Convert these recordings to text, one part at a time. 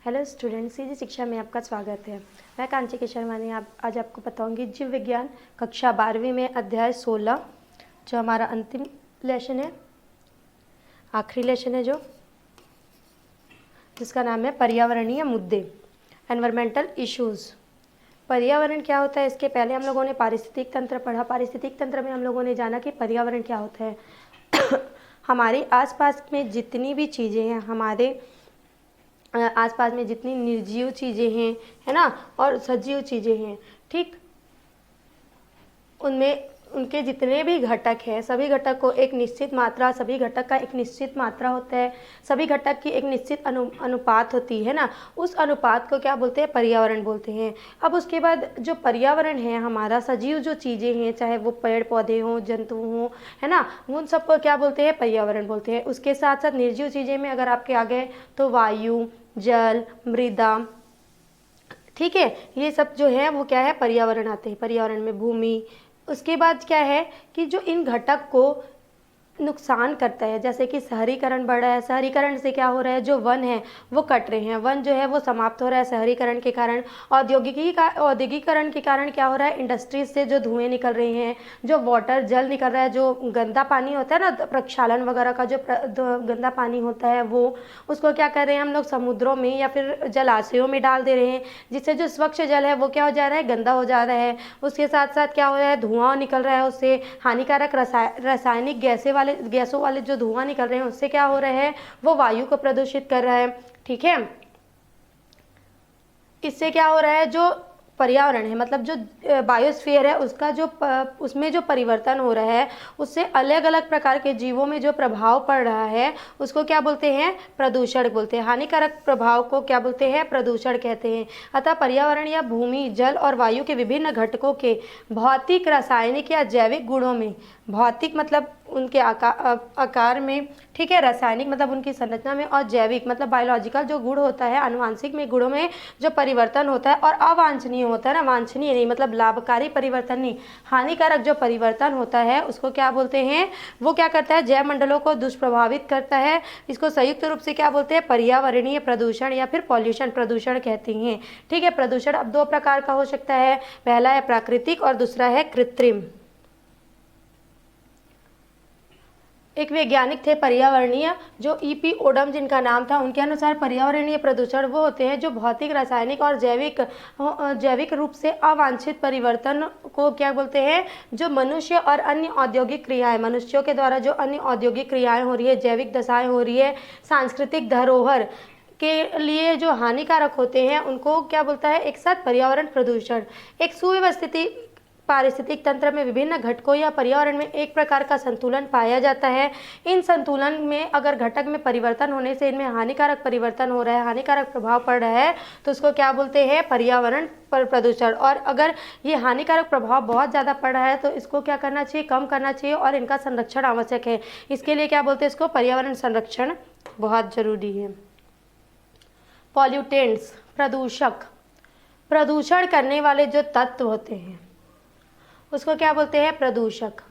Hello student, CG शिक्षा में आपका स्वागत है। मैं कांची के शर्मा ने आज आपको बताऊंगी जीव विज्ञान कक्षा 12वीं में अध्याय 16, जो हमारा अंतिम लेसन है, आखिरी लेसन है, जिसका नाम है पर्यावरणीय मुद्दे, एनवायरमेंटल इश्यूज़। पर्यावरण क्या होता है, इसके पहले हम लोगों ने पारिस्थितिक तंत्र पढ़ा। पारिस्थितिक तंत्र में हम लोगों ने जाना कि पर्यावरण क्या होता है। हमारे आसपास में जितनी भी चीज़ें हैं, हमारे आसपास में जितनी निर्जीव चीज़ें हैं, है ना, और सजीव चीज़ें हैं, ठीक, उनमें उनके जितने भी घटक हैं, सभी घटक को एक निश्चित मात्रा, सभी घटक का एक निश्चित मात्रा होता है, सभी घटक की एक निश्चित अनुपात होती है ना, उस अनुपात को क्या बोलते हैं? पर्यावरण बोलते हैं। अब उसके बाद जो पर्यावरण है हमारा, सजीव जो चीज़ें हैं, चाहे वो पेड़ पौधे हों, जंतु हों, है ना, उन सबको क्या बोलते हैं? पर्यावरण बोलते हैं। उसके साथ साथ निर्जीव चीज़ें में अगर आपके आ गए तो वायु, जल, मृदा, ठीक है, ये सब जो है वो क्या है? पर्यावरण आते हैं। पर्यावरण में भूमि। उसके बाद क्या है कि जो इन घटक को नुकसान करता है, जैसे कि शहरीकरण बढ़ रहा है। शहरीकरण से क्या हो रहा है? जो वन है वो कट रहे हैं, वन जो है वो समाप्त हो रहा है शहरीकरण के कारण। औद्योगिकीकरण के कारण क्या हो रहा है? इंडस्ट्रीज से जो धुएं निकल रहे हैं, जो वाटर, जल निकल रहा है, जो गंदा पानी होता है ना, प्रक्षालन वगैरह का जो गंदा पानी होता है, वो उसको क्या कर रहे हैं हम लोग? समुद्रों में या फिर जलाशयों में डाल दे रहे हैं, जिससे जो स्वच्छ जल है वो क्या हो जा रहा है? गंदा हो जा रहा है। उसके साथ साथ क्या हो रहा है? धुआं निकल रहा है, उससे हानिकारक रासायनिक गैसों वाले जो धुआं निकल रहे हैं, उससे क्या हो रहा है? वो वायु को प्रदूषित कर रहा है। ठीक है, इससे क्या हो रहा है? जो पर्यावरण है, मतलब जो बायोस्फीयर है, उसका जो उसमें जो परिवर्तन हो रहा है, उससे अलग अलग प्रकार के जीवों में जो प्रभाव पड़ रहा है, उसको क्या बोलते हैं? प्रदूषण बोलते हैं। हानिकारक प्रभाव को क्या बोलते हैं? प्रदूषण कहते हैं। अतः पर्यावरण या भूमि, जल और वायु के विभिन्न घटकों के भौतिक, रासायनिक या जैविक गुणों में, भौतिक मतलब उनके आकार में, ठीक है, रासायनिक मतलब उनकी संरचना में, और जैविक मतलब बायोलॉजिकल जो गुण होता है, आनुवांशिक में गुणों में जो परिवर्तन होता है, और अवांछनीय होता है ना, वांछनीय नहीं मतलब लाभकारी परिवर्तन नहीं, हानिकारक जो परिवर्तन होता है, उसको क्या बोलते हैं? वो क्या करता है? जैव मंडलों को दुष्प्रभावित करता है। इसको संयुक्त रूप से क्या बोलते हैं? पर्यावरणीय प्रदूषण या फिर पॉल्यूशन, प्रदूषण कहते हैं। ठीक है, प्रदूषण अब दो प्रकार का हो सकता है। पहला है प्राकृतिक और दूसरा है कृत्रिम। एक वैज्ञानिक थे पर्यावरणीय, जो ईपी ओडम जिनका नाम था, उनके अनुसार पर्यावरणीय प्रदूषण वो होते हैं जो भौतिक, रासायनिक और जैविक रूप से अवांछित परिवर्तन को क्या बोलते हैं? जो मनुष्य और अन्य औद्योगिक क्रियाएं, मनुष्यों के द्वारा जो अन्य औद्योगिक क्रियाएं हो रही है, जैविक दशाएं हो रही है, सांस्कृतिक धरोहर के लिए जो हानिकारक होते हैं, उनको क्या बोलता है? एक साथ पर्यावरण प्रदूषण। एक सुव्यवस्थित पारिस्थितिक तंत्र में विभिन्न घटकों या पर्यावरण में एक प्रकार का संतुलन पाया जाता है। इन संतुलन में अगर घटक में परिवर्तन होने से इनमें हानिकारक परिवर्तन हो रहा है, हानिकारक प्रभाव पड़ रहा है, तो उसको क्या बोलते हैं? पर्यावरण प्रदूषण। और अगर ये हानिकारक प्रभाव बहुत ज़्यादा पड़ रहा है तो इसको क्या करना चाहिए? कम करना चाहिए, और इनका संरक्षण आवश्यक है। इसके लिए क्या बोलते हैं? इसको पर्यावरण संरक्षण बहुत जरूरी है। पॉल्यूटेंट्स, प्रदूषक, प्रदूषण करने वाले जो तत्व होते हैं उसको क्या बोलते हैं? प्रदूषक।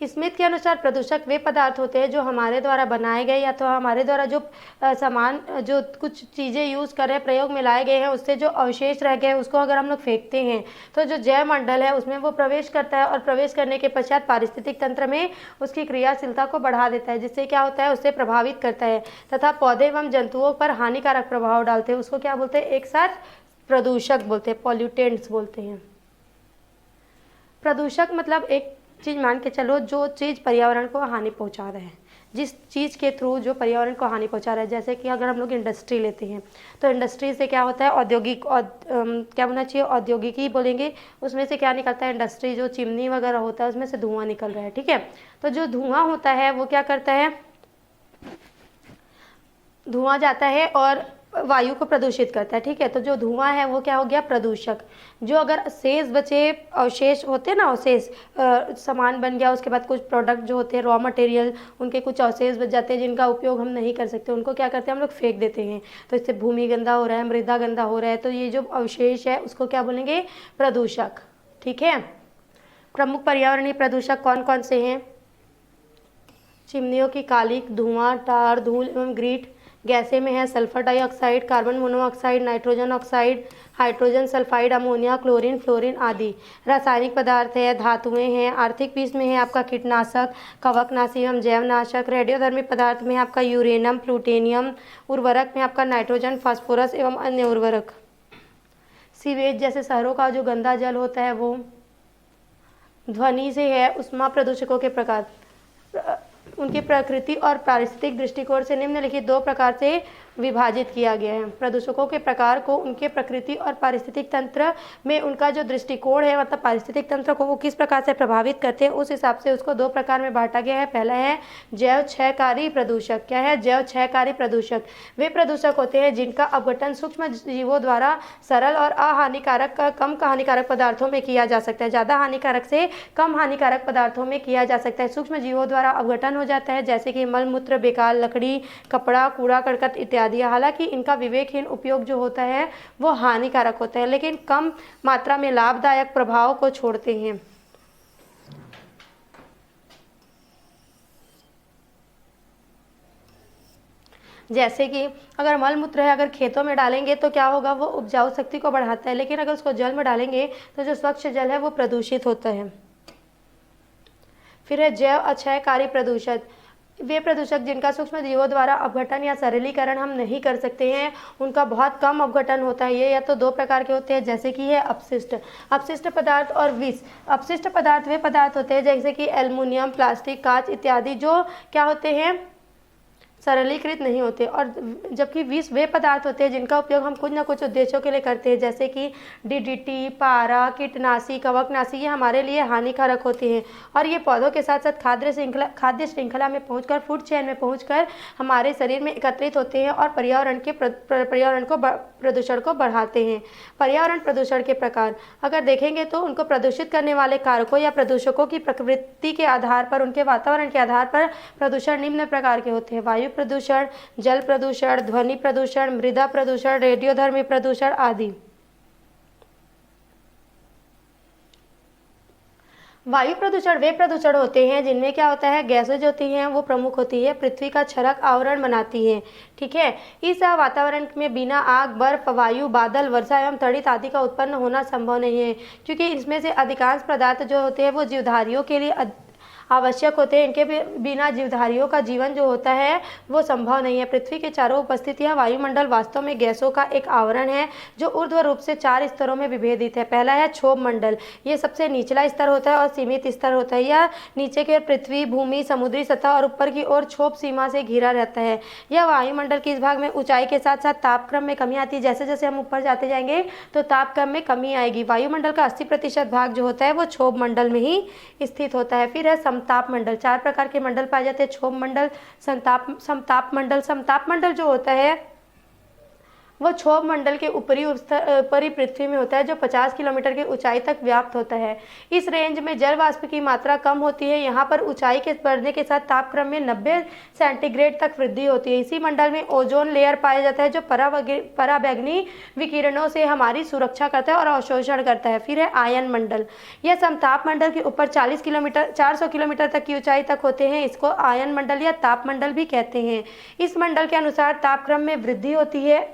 स्मिथ के अनुसार प्रदूषक वे पदार्थ होते हैं जो हमारे द्वारा बनाए गए या तो हमारे द्वारा जो सामान, जो कुछ चीज़ें यूज़ कर रहे हैं, प्रयोग में लाए गए हैं, उससे जो अवशेष रह गए उसको अगर हम लोग फेंकते हैं तो जो जैव मंडल है उसमें वो प्रवेश करता है, और प्रवेश करने के पश्चात पारिस्थितिक तंत्र में उसकी क्रियाशीलता को बढ़ा देता है, जिससे क्या होता है? उससे प्रभावित करता है तथा पौधे एवं जंतुओं पर हानिकारक प्रभाव डालते हैं। उसको क्या बोलते हैं? एक साथ प्रदूषक बोलते हैं, पॉल्यूटेंट्स बोलते हैं। प्रदूषक मतलब एक चीज़ मान के चलो, जो चीज़ पर्यावरण को हानि पहुंचा रहा है, जिस चीज़ के थ्रू जो पर्यावरण को हानि पहुंचा रहा है। जैसे कि अगर हम लोग इंडस्ट्री लेते हैं तो इंडस्ट्री से क्या होता है? औद्योगिक, क्या बोलना चाहिए? औद्योगिक ही बोलेंगे। उसमें से क्या निकलता है? इंडस्ट्री जो चिमनी वगैरह होता है उसमें से धुआं निकल रहा है। ठीक है, तो जो धुआं होता है वो क्या करता है? धुआं जाता है और वायु को प्रदूषित करता है। ठीक है, तो जो धुआं है वो क्या हो गया? प्रदूषक। जो अगर शेष बचे अवशेष होते हैं ना, अवशेष सामान बन गया, उसके बाद कुछ प्रोडक्ट जो होते हैं, रॉ मटेरियल, उनके कुछ अवशेष बच जाते हैं जिनका उपयोग हम नहीं कर सकते, उनको क्या करते हैं? हम लोग फेंक देते हैं। तो इससे भूमि गंदा हो रहा है, मृदा गंदा हो रहा है, तो ये जो अवशेष है उसको क्या बोलेंगे? प्रदूषक। ठीक है, प्रमुख पर्यावरणीय प्रदूषक कौन कौन से हैं? चिमनियों की कालिख, धुआं, टार, धूल एवं ग्रीट, गैसें में है sulphur dioxide, carbon monoxide, nitrogen oxide, hydrogen sulphide, ammonia, chlorine, fluorine आदि। रासायनिक पदार्थ है, धातुएं हैं। आर्थिक बीज में है आपका कीटनाशक, कवकनाशी एवं जैवनाशक। रेडियोधर्मी पदार्थ में आपका यूरेनियम, प्लूटोनियम। उर्वरक में आपका नाइट्रोजन, फास्फोरस एवं अन्य उर्वरक। सीवेज जैसे शहरों का जो गंदा जल होता है वो। ध्वनि से है ऊष्मा प्रदूषकों के प्रकार, उनकी प्रकृति और पारिस्थितिक दृष्टिकोण से निम्नलिखित दो प्रकार से विभाजित किया गया है। प्रदूषकों के प्रकार को उनके प्रकृति और पारिस्थितिक तंत्र में उनका जो दृष्टिकोण है, मतलब पारिस्थितिक तंत्र को वो किस प्रकार से प्रभावित करते हैं, उस हिसाब से उसको दो प्रकार में बांटा गया है। पहला है जैव क्षयकारी प्रदूषक। क्या है? जैव क्षयकारी प्रदूषक वे प्रदूषक होते हैं जिनका अपघटन सूक्ष्म जीवों द्वारा सरल और अहानिकारक कम हानिकारक पदार्थों में किया जा सकता है। ज़्यादा हानिकारक से कम हानिकारक पदार्थों में किया जा सकता है। सूक्ष्म जीवों द्वारा अपघटन हो जाता है, जैसे कि मल मूत्र, बेकार लकड़ी, कपड़ा, कूड़ा करकट इत्यादि। हालांकि इनका विवेकहीन उपयोग जो होता है वो हानिकारक होता है, लेकिन कम मात्रा में लाभदायक प्रभाव को छोड़ते हैं। जैसे कि अगर मल मूत्र है, अगर खेतों में डालेंगे तो क्या होगा, वो उपजाऊ शक्ति को बढ़ाता है, लेकिन अगर उसको जल में डालेंगे तो जो स्वच्छ जल है वो प्रदूषित होता है। फिर है जैव अक्षयकारी प्रदूषक। वे प्रदूषक जिनका सूक्ष्म जीवों द्वारा अपघटन या सरलीकरण हम नहीं कर सकते हैं, उनका बहुत कम अपघटन होता है। ये या तो दो प्रकार के होते हैं, जैसे कि है अपशिष्ट पदार्थ और विष। अपशिष्ट पदार्थ वे पदार्थ होते हैं जैसे कि एल्युमिनियम, प्लास्टिक, कांच इत्यादि, जो क्या होते हैं, सरलीकृत नहीं होते। और जबकि विष वे पदार्थ होते हैं जिनका उपयोग हम कुछ न कुछ उद्देश्यों के लिए करते हैं, जैसे कि डीडीटी, पारा, कीटनाशी, कवकनाशी, ये हमारे लिए हानिकारक होते हैं और ये पौधों के साथ साथ खाद्य श्रृंखला में पहुंचकर, फूड चेन में पहुंचकर हमारे शरीर में एकत्रित होते हैं और पर्यावरण को प्रदूषण को बढ़ाते हैं। पर्यावरण प्रदूषण के प्रकार अगर देखेंगे तो उनको प्रदूषित करने वाले कारकों या प्रदूषकों की प्रकृति के आधार पर, उनके वातावरण के आधार पर प्रदूषण निम्न प्रकार के होते हैं: वायु प्रदूषण, जल प्रदूषण, ध्वनि प्रदूषण, मृदा प्रदूषण, रेडियोधर्मी प्रदूषण आदि। वायु प्रदूषण वे प्रदूषण होते हैं जिनमें क्या होता है, गैसें जो होती हैं वो प्रमुख होती है, पृथ्वी का क्षरक आवरण बनाती हैं। ठीक है, इस वातावरण में बिना आग, बर्फ, वायु, बादल, वर्षा एवं तड़ित आदि का उत्पन्न होना संभव नहीं है, क्योंकि इसमें से अधिकांश पदार्थ जो होते हैं वो जीवधारियों के लिए आवश्यक होते हैं। इनके बिना जीवधारियों का जीवन जो होता है वो संभव नहीं है। पृथ्वी के चारों उपस्थित यह वायुमंडल वास्तव में गैसों का एक आवरण है जो ऊर्ध्व रूप से 4 स्तरों में विभेदित है। पहला है क्षोभ मंडल, ये सबसे निचला स्तर होता है और सीमित स्तर होता है। यह नीचे की ओर पृथ्वी, भूमि, समुद्री सतह और ऊपर की ओर क्षोभ सीमा से घिरा रहता है। यह वायुमंडल के इस भाग में ऊंचाई के साथ साथ तापक्रम में कमी आती है। जैसे जैसे हम ऊपर जाते जाएंगे तो तापक्रम में कमी आएगी। वायुमंडल का 80% भाग जो होता है वो क्षोभ मंडल में ही स्थित होता है। फिर है समताप मंडल। 4 प्रकार के मंडल पाए जाते हैं: क्षोभ मंडल, समताप मंडल। समताप मंडल जो होता है वो क्षोभ मंडल के ऊपरी पृथ्वी में होता है, जो 50 किलोमीटर की ऊंचाई तक व्याप्त होता है। इस रेंज में जल वाष्प की मात्रा कम होती है। यहाँ पर ऊंचाई के बढ़ने के साथ तापक्रम में 90 सेंटीग्रेड तक वृद्धि होती है। इसी मंडल में ओजोन लेयर पाया जाता है, जो पराबैंगनी विकिरणों से हमारी सुरक्षा करता है और अवशोषण करता है। फिर है आयन मंडल। यह समताप मंडल के ऊपर 400 किलोमीटर तक की ऊंचाई तक होते हैं। इसको आयन मंडल या ताप मंडल भी कहते हैं। इस मंडल के अनुसार तापक्रम में वृद्धि होती है।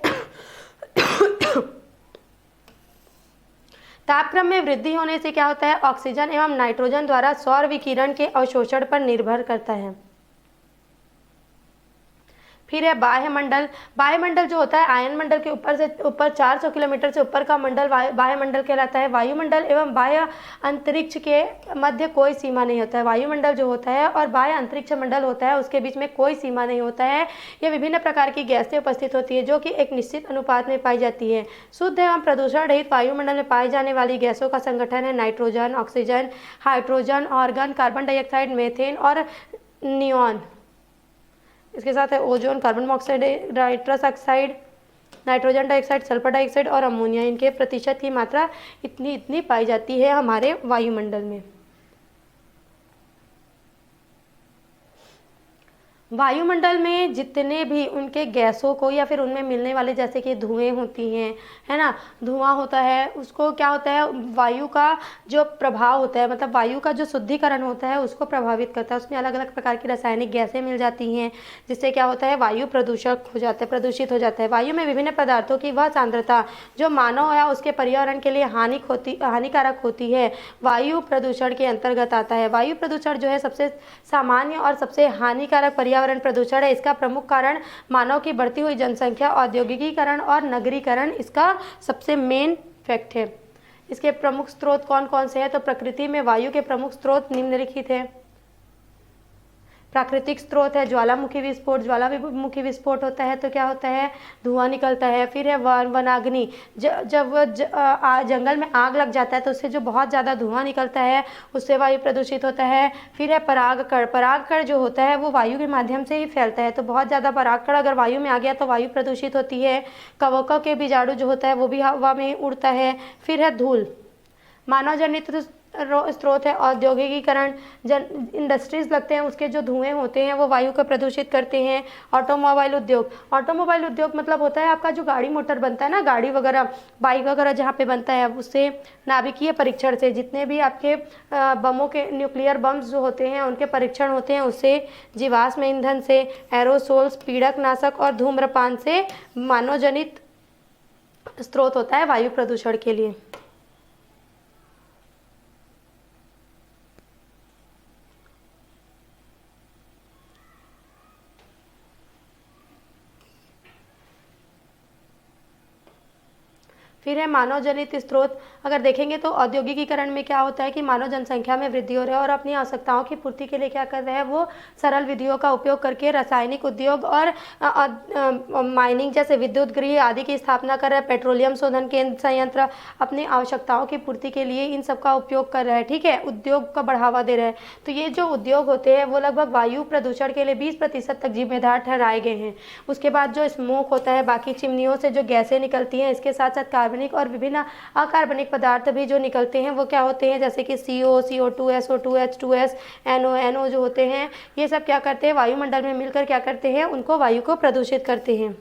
तापक्रम में वृद्धि होने से क्या होता है, ऑक्सीजन एवं नाइट्रोजन द्वारा सौर विकिरण के अवशोषण पर निर्भर करता है। फिर है बाह्यमंडल। बाह्यमंडल जो होता है आयन मंडल के ऊपर 400 किलोमीटर से ऊपर का मंडल बाह्यमंडल कहलाता है। वायुमंडल एवं बाह्य अंतरिक्ष के मध्य कोई सीमा नहीं होता है। वायुमंडल जो होता है और बाह्य अंतरिक्ष मंडल होता है उसके बीच में कोई सीमा नहीं होता है। यह विभिन्न प्रकार की गैसें उपस्थित होती है जो कि एक निश्चित अनुपात में पाई जाती है। शुद्ध एवं प्रदूषण रहित वायुमंडल में पाई जाने वाली गैसों का संगठन है nitrogen, oxygen, hydrogen, argon, carbon dioxide, methane और नियॉन। इसके साथ है ozone, carbon monoxide, nitrous oxide, nitrogen dioxide, sulphur dioxide और अमोनिया। इनके प्रतिशत की मात्रा इतनी पाई जाती है हमारे वायुमंडल में। वायुमंडल में जितने भी उनके गैसों को या फिर उनमें मिलने वाले जैसे कि धुएं होती हैं, है ना, धुआं होता है, उसको क्या होता है, वायु का जो प्रभाव होता है, मतलब वायु का जो शुद्धिकरण होता है उसको प्रभावित करता है। उसमें अलग अलग प्रकार की रासायनिक गैसें मिल जाती हैं, जिससे क्या होता है, वायु प्रदूषक हो जाता है, प्रदूषित हो जाता है। वायु में विभिन्न पदार्थों की वह सांद्रता जो मानव या उसके पर्यावरण के लिए हानिकारक होती है, वायु प्रदूषण के अंतर्गत आता है। वायु प्रदूषण जो है सबसे सामान्य और सबसे हानिकारक पर्यावरण प्रदूषण है। इसका प्रमुख कारण मानव की बढ़ती हुई जनसंख्या, औद्योगिकीकरण और नगरीकरण इसका सबसे मेन फैक्ट है। इसके प्रमुख स्रोत कौन कौन से हैं? तो प्रकृति में वायु के प्रमुख स्रोत निम्नलिखित हैं। प्राकृतिक स्रोत है ज्वालामुखी विस्फोट, ज्वालामुखी विस्फोट होता है तो क्या होता है, धुआं निकलता है। फिर है वनाग्नि, जब जंगल में आग लग जाता है तो उससे जो बहुत ज़्यादा धुआं निकलता है उससे वायु प्रदूषित होता है। फिर है परागकण, परागकण जो होता है वो वायु के माध्यम से ही फैलता है, तो बहुत ज़्यादा परागकण अगर वायु में आ गया तो वायु प्रदूषित होती है। कवकों के बीजाणु जो होता है वो भी हवा में उड़ता है। फिर है धूल, मानव जनित स्रोत है औद्योगिकीकरण, इंडस्ट्रीज लगते हैं उसके जो धुएं होते हैं वो वायु को प्रदूषित करते हैं। ऑटोमोबाइल उद्योग, ऑटोमोबाइल उद्योग मतलब होता है आपका जो गाड़ी मोटर बनता है ना, गाड़ी वगैरह बाइक वगैरह जहाँ पे बनता है उससे नाभिकीय परीक्षण से, जितने भी आपके बमों के न्यूक्लियर बम्स जो होते हैं उनके परीक्षण होते हैं उससे, जीवाश्म ईंधन से, एरोसोल्स, पीड़कनाशक और धूम्रपान से मानव जनित स्रोत होता है वायु प्रदूषण के लिए। फिर है मानव जनित स्रोत। अगर देखेंगे तो औद्योगिकीकरण में क्या होता है कि मानव जनसंख्या में वृद्धि हो रही है और अपनी आवश्यकताओं की पूर्ति के लिए क्या कर रहे हैं, वो सरल विधियों का उपयोग करके रासायनिक उद्योग और माइनिंग जैसे विद्युत गृह आदि की स्थापना कर रहे हैं। पेट्रोलियम शोधन केंद्र संयंत्र अपनी आवश्यकताओं की पूर्ति के लिए इन सब का उपयोग कर रहे हैं, ठीक है, उद्योग का बढ़ावा दे रहे हैं। तो ये जो उद्योग होते हैं वो लगभग वायु प्रदूषण के लिए 20% तक जिम्मेदार ठहराए गए हैं। उसके बाद जो स्मोक होता है, बाकी चिमनियों से जो गैसें निकलती हैं, इसके साथ साथ कार्बनिक और विभिन्न अकार्बनिक पदार्थ भी जो निकलते हैं वो क्या होते हैं, जैसे कि CO, CO2, SO2, H2S, NO जो होते हैं, ये सब क्या करते हैं, वायुमंडल में मिलकर क्या करते हैं, उनको वायु को प्रदूषित करते हैं।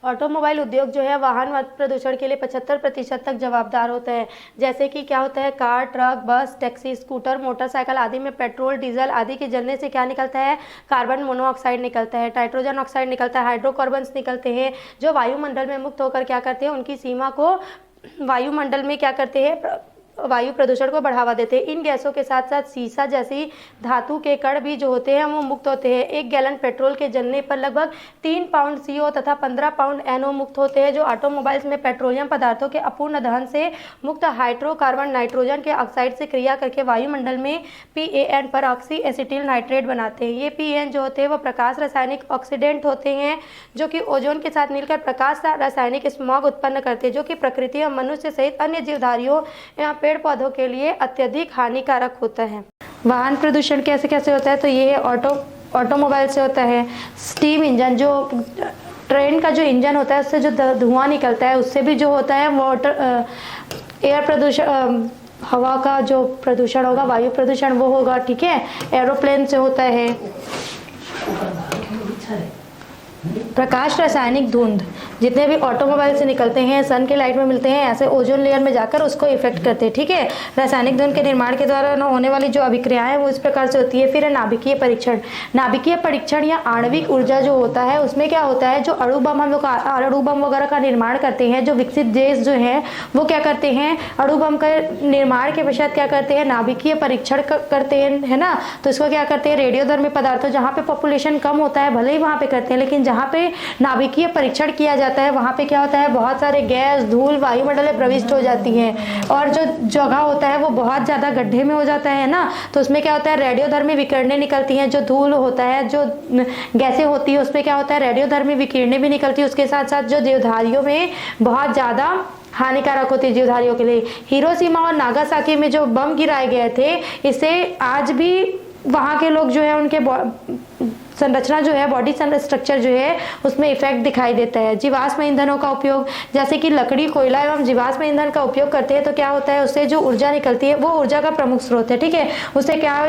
ऑटोमोबाइल उद्योग जो है वाहन प्रदूषण के लिए 75% तक जवाबदार होता है। जैसे कि क्या होता है, कार, ट्रक, बस, टैक्सी, स्कूटर, मोटरसाइकिल आदि में पेट्रोल, डीजल आदि के जलने से क्या निकलता है, कार्बन मोनोऑक्साइड निकलता है, नाइट्रोजन ऑक्साइड निकलता है, हाइड्रोकार्बन्स निकलते हैं, जो वायुमंडल में मुक्त होकर क्या करते हैं, उनकी सीमा को वायुमंडल में क्या करते हैं, वायु प्रदूषण को बढ़ावा देते हैं। इन गैसों के साथ साथ सीसा जैसी धातु के कण भी जो होते हैं वो मुक्त होते हैं। 1 गैलन पेट्रोल के जलने पर लगभग 3 पाउंड CO तथा 15 पाउंड NO मुक्त होते हैं, जो ऑटोमोबाइल्स में पेट्रोलियम पदार्थों के अपूर्ण दहन से मुक्त हाइड्रोकार्बन नाइट्रोजन के ऑक्साइड से क्रिया करके वायुमंडल में PAN परऑक्सी एसिटिल नाइट्रेट बनाते हैं। ये PAN जो होते हैं वो प्रकाश रासायनिक ऑक्सीडेंट होते हैं, जो कि ओजोन के साथ मिलकर प्रकाश रासायनिक स्मॉग उत्पन्न करते हैं, जो कि प्रकृति और मनुष्य सहित अन्य जीवधारियों या पेड़ पौधों के लिए अत्यधिक हानिकारक होता है। वाहन प्रदूषण कैसे कैसे होता है, तो ये ऑटोमोबाइल से होता है। स्टीम इंजन, जो ट्रेन का जो इंजन होता है उससे जो धुआं निकलता है उससे भी जो होता है वाटर एयर प्रदूषण, हवा का जो प्रदूषण होगा, वायु प्रदूषण वो होगा, ठीक है। एरोप्लेन से होता है। प्रकाश रासायनिक धुंध, जितने भी ऑटोमोबाइल से निकलते हैं, सन के लाइट में मिलते हैं, ऐसे ओजोन लेयर में जाकर उसको इफेक्ट करते हैं, ठीक है। रासायनिक धुंध के निर्माण के द्वारा होने वाली जो अभिक्रियाएं वो इस प्रकार से होती है। फिर है नाभिकीय परीक्षण। नाभिकीय परीक्षण या आणविक ऊर्जा जो होता है उसमें क्या होता है, जो अणु बम हम लोग अणु बम वगैरह का निर्माण करते हैं, जो विकसित देश जो है वो क्या करते हैं, अणु बम का निर्माण के पश्चात क्या करते हैं, नाभिकीय परीक्षण करते हैं, है ना। तो इसको क्या करते हैं, रेडियोधर्मी पदार्थों, जहाँ पे पॉपुलेशन कम होता है भले ही वहाँ पे करते हैं, लेकिन जहाँ पे नाभिकीय परीक्षण किया जाता है वहाँ पे क्या होता है, बहुत सारे गैस, धूल वायुमंडल में प्रविष्ट हो जाती हैं, और जो जगह होता है वो बहुत ज़्यादा गड्ढे में हो जाता है ना, तो उसमें क्या होता है, रेडियोधर्मी विकिरणें निकलती हैं। जो धूल होता है, जो गैसें होती है उसमें क्या होता है, रेडियोधर्मी विकिरणें भी निकलती है। उसके साथ साथ जो जीवधारियों में बहुत ज़्यादा हानिकारक होती है जीवधारियों के लिए। हिरोशिमा और नागासाकी में जो बम गिराए गए थे, इससे आज भी वहाँ के लोग जो है उनके संरचना जो है, बॉडी स्ट्रक्चर जो है उसमें इफेक्ट दिखाई देता है। जीवाश्म ईंधनों का उपयोग, जैसे कि लकड़ी, कोयला एवं जीवाश्म ईंधन का उपयोग करते हैं तो क्या होता है, उससे जो ऊर्जा निकलती है वो ऊर्जा का प्रमुख स्रोत है। ठीक है, उससे क्या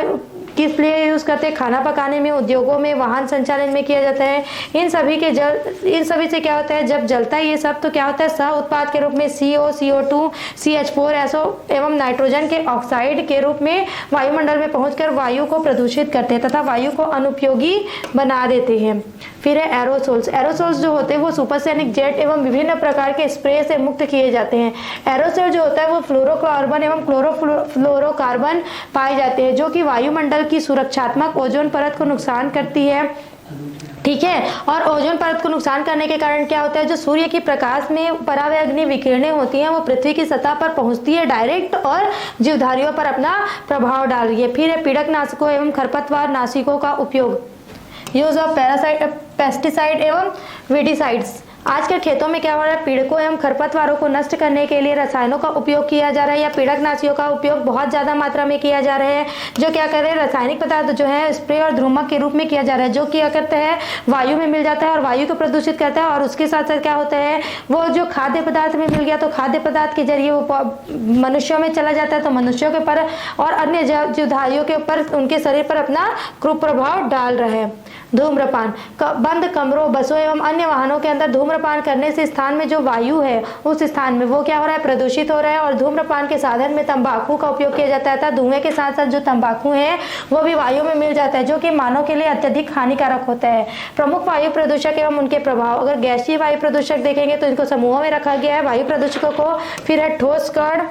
किस लिए यूज़ करते हैं, खाना पकाने में, उद्योगों में, वाहन संचालन में किया जाता है। इन सभी से क्या होता है, जब जलता है ये सब तो क्या होता है, सह उत्पाद के रूप में CO, CO2, CH4, SO एवं नाइट्रोजन के ऑक्साइड के रूप में वायुमंडल में पहुंचकर वायु को प्रदूषित करते हैं तथा वायु को अनुपयोगी बना देते हैं। फिर है एरोसोल्स। एरोसोल्स जो होते हैं वो सुपरसोनिक जेट एवं विभिन्न प्रकार के स्प्रे से मुक्त किए जाते हैं। एरोसोल जो होता है वो फ्लोरोकार्बन एवं क्लोरोफ्लोरोकार्बन पाए जाते हैं जो कि वायुमंडल की सुरक्षात्मक ओजोन परत को नुकसान करती है। ठीक है, और ओजोन परत को नुकसान करने के कारण क्या होता है, जो सूर्य की प्रकाश में परावैंगनी विकिरणें होती हैं वो पृथ्वी की सतह पर पहुंचती है डायरेक्ट और जीवधारियों पर अपना प्रभाव डाल रही है। फिर है पीड़कनाशकों एवं खरपतवार नाशिकों का उपयोग, यूज ऑफ पेस्टिसाइड एवं वीडिसाइड्स। आजकल खेतों में क्या हो रहा है, पीड़कों एवं खरपतवारों को नष्ट करने के लिए रसायनों का उपयोग किया जा रहा है या पीड़कनाशियों का उपयोग बहुत ज्यादा मात्रा में किया जा रहा है। जो क्या कर रहे हैं, रासायनिक पदार्थ जो है स्प्रे और ध्रुमक के रूप में किया जा रहा है, जो क्या करता है वायु में मिल जाता है और वायु को प्रदूषित करता है। और उसके साथ साथ क्या होता है, वो जो खाद्य पदार्थ में मिल गया तो खाद्य पदार्थ के जरिए वो मनुष्यों में चला जाता है तो मनुष्यों के ऊपर और अन्य जीवधारियों के ऊपर, उनके शरीर पर अपना कुप्रभाव डाल रहा है। धूम्रपान, बंद कमरों, बसों एवं अन्य वाहनों के अंदर धूम्रपान करने से स्थान में जो वायु है उस स्थान में वो क्या हो रहा है, प्रदूषित हो रहा है। और धूम्रपान के साधन में तंबाकू का उपयोग किया जाता है। धुएं के साथ साथ जो तंबाकू है वो भी वायु में मिल जाता है जो कि मानव के लिए अत्यधिक हानिकारक होता है। प्रमुख वायु प्रदूषक एवं उनके प्रभाव, अगर गैसीय वायु प्रदूषक देखेंगे तो इनको समूहों में रखा गया है वायु प्रदूषकों को। फिर है ठोस कण।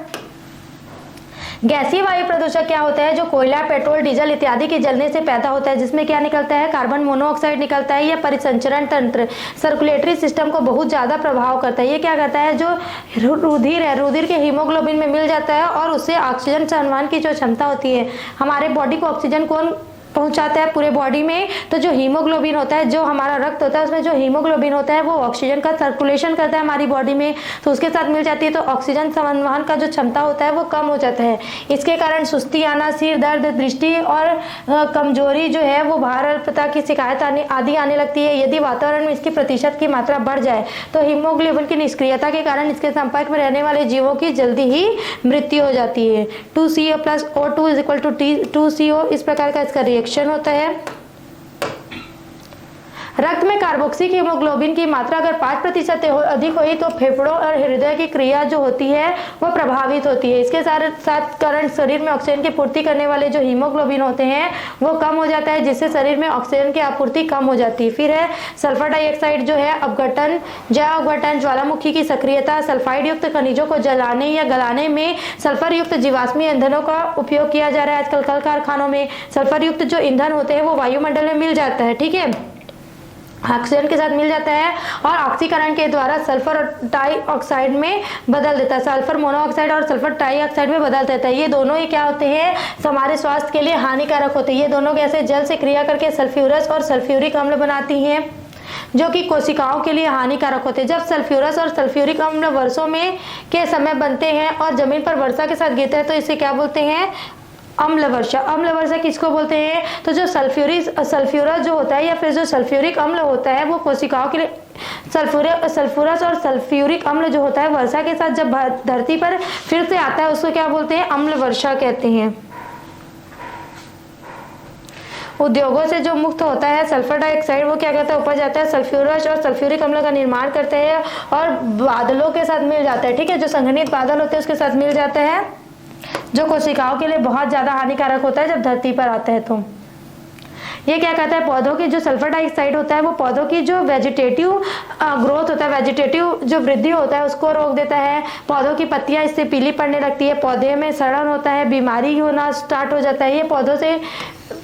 गैसीय वायु प्रदूषक क्या होता है, जो कोयला, पेट्रोल, डीजल इत्यादि के जलने से पैदा होता है, जिसमें क्या निकलता है, कार्बन मोनोऑक्साइड निकलता है। यह परिसंचरण तंत्र, सर्कुलेटरी सिस्टम को बहुत ज्यादा प्रभाव करता है। ये क्या करता है, जो रुधिर है, रुधिर के हीमोग्लोबिन में मिल जाता है और उससे ऑक्सीजन संवहन की जो क्षमता होती है, हमारे बॉडी को ऑक्सीजन कौन पहुंचाता है पूरे बॉडी में, तो जो हीमोग्लोबिन होता है, जो हमारा रक्त होता है उसमें जो हीमोग्लोबिन होता है वो ऑक्सीजन का सर्कुलेशन करता है हमारी बॉडी में, तो उसके साथ मिल जाती है तो ऑक्सीजन संवहन का जो क्षमता होता है वो कम हो जाता है। इसके कारण सुस्ती आना, सिर दर्द, दृष्टि और कमजोरी जो है वो भारअल्पता की शिकायत आदि आने लगती है। यदि वातावरण में इसकी प्रतिशत की मात्रा बढ़ जाए तो हीमोग्लोबिन की निष्क्रियता के कारण इसके संपर्क में रहने वाले जीवों की जल्दी ही मृत्यु हो जाती है। 2CO + O2 = 2CO, इस प्रकार का इसका रिएक्शन होता है। रक्त में कार्बोक्सिल हीमोग्लोबिन की मात्रा अगर 5% से अधिक हुई तो फेफड़ों और हृदय की क्रिया जो होती है वो प्रभावित होती है। इसके साथ कारण शरीर में ऑक्सीजन की पूर्ति करने वाले जो हीमोग्लोबिन होते हैं वो कम हो जाता है, जिससे शरीर में ऑक्सीजन की आपूर्ति कम हो जाती है। फिर है सल्फर डाइऑक्साइड जो है अपघटन, जैव अपघटन, ज्वालामुखी की सक्रियता, सल्फाइड युक्त खनिजों को जलाने या गलाने में सल्फर युक्त जीवाश्मी ईंधनों का उपयोग किया जा रहा है। आजकल कल कारखानों में सल्फर युक्त जो ईंधन होते हैं वो वायुमंडल में मिल जाता है, ठीक है, ऑक्सीजन के साथ मिल जाता है और ऑक्सीकरण के द्वारा सल्फर डाइऑक्साइड में बदल देता है, सल्फर मोनोऑक्साइड और सल्फर डाइऑक्साइड में बदल देता है। ये दोनों ही क्या होते हैं, हमारे स्वास्थ्य के लिए हानिकारक होते हैं। ये दोनों गैसें जल से क्रिया करके सल्फ्यूरस और सल्फ्यूरिक अम्ल बनाती हैं जो कि कोशिकाओं के लिए हानिकारक होते हैं। जब सल्फ्यूरस और सल्फ्यूरिक अम्ल वर्षों में के समय बनते हैं और जमीन पर वर्षा के साथ गिरते हैं तो इसे क्या बोलते हैं, अम्ल वर्षा। अम्ल वर्षा किसको बोलते हैं, तो जो सल्फ्यूरस जो होता है या फिर जो सल्फ्यूरिक अम्ल होता है वो कोशिकाओं के लिए, सल्फ्यूरस और सल्फ्यूरिक अम्ल जो होता है वर्षा के साथ जब धरती पर फिर से आता है उसको क्या बोलते हैं, अम्ल वर्षा कहते हैं। उद्योगों से जो मुक्त होता है सल्फर डाइऑक्साइड वो क्या करता है, ऊपर जाता है, सल्फ्यूरस और सल्फ्यूरिक अम्ल का निर्माण करते हैं और बादलों के साथ मिल जाता है, ठीक है, जो संघनित बादल होते हैं उसके साथ मिल जाता है, जो कोशिकाओं के लिए बहुत ज्यादा हानिकारक होता है जब धरती पर आता है। तो ये क्या कहता है, पौधों की जो सल्फर डाइऑक्साइड होता है वो पौधों की जो वेजिटेटिव ग्रोथ होता है, वेजिटेटिव जो वृद्धि होता है उसको रोक देता है। पौधों की पत्तियां इससे पीली पड़ने लगती है, पौधे में सड़न होता है, बीमारी होना स्टार्ट हो जाता है। ये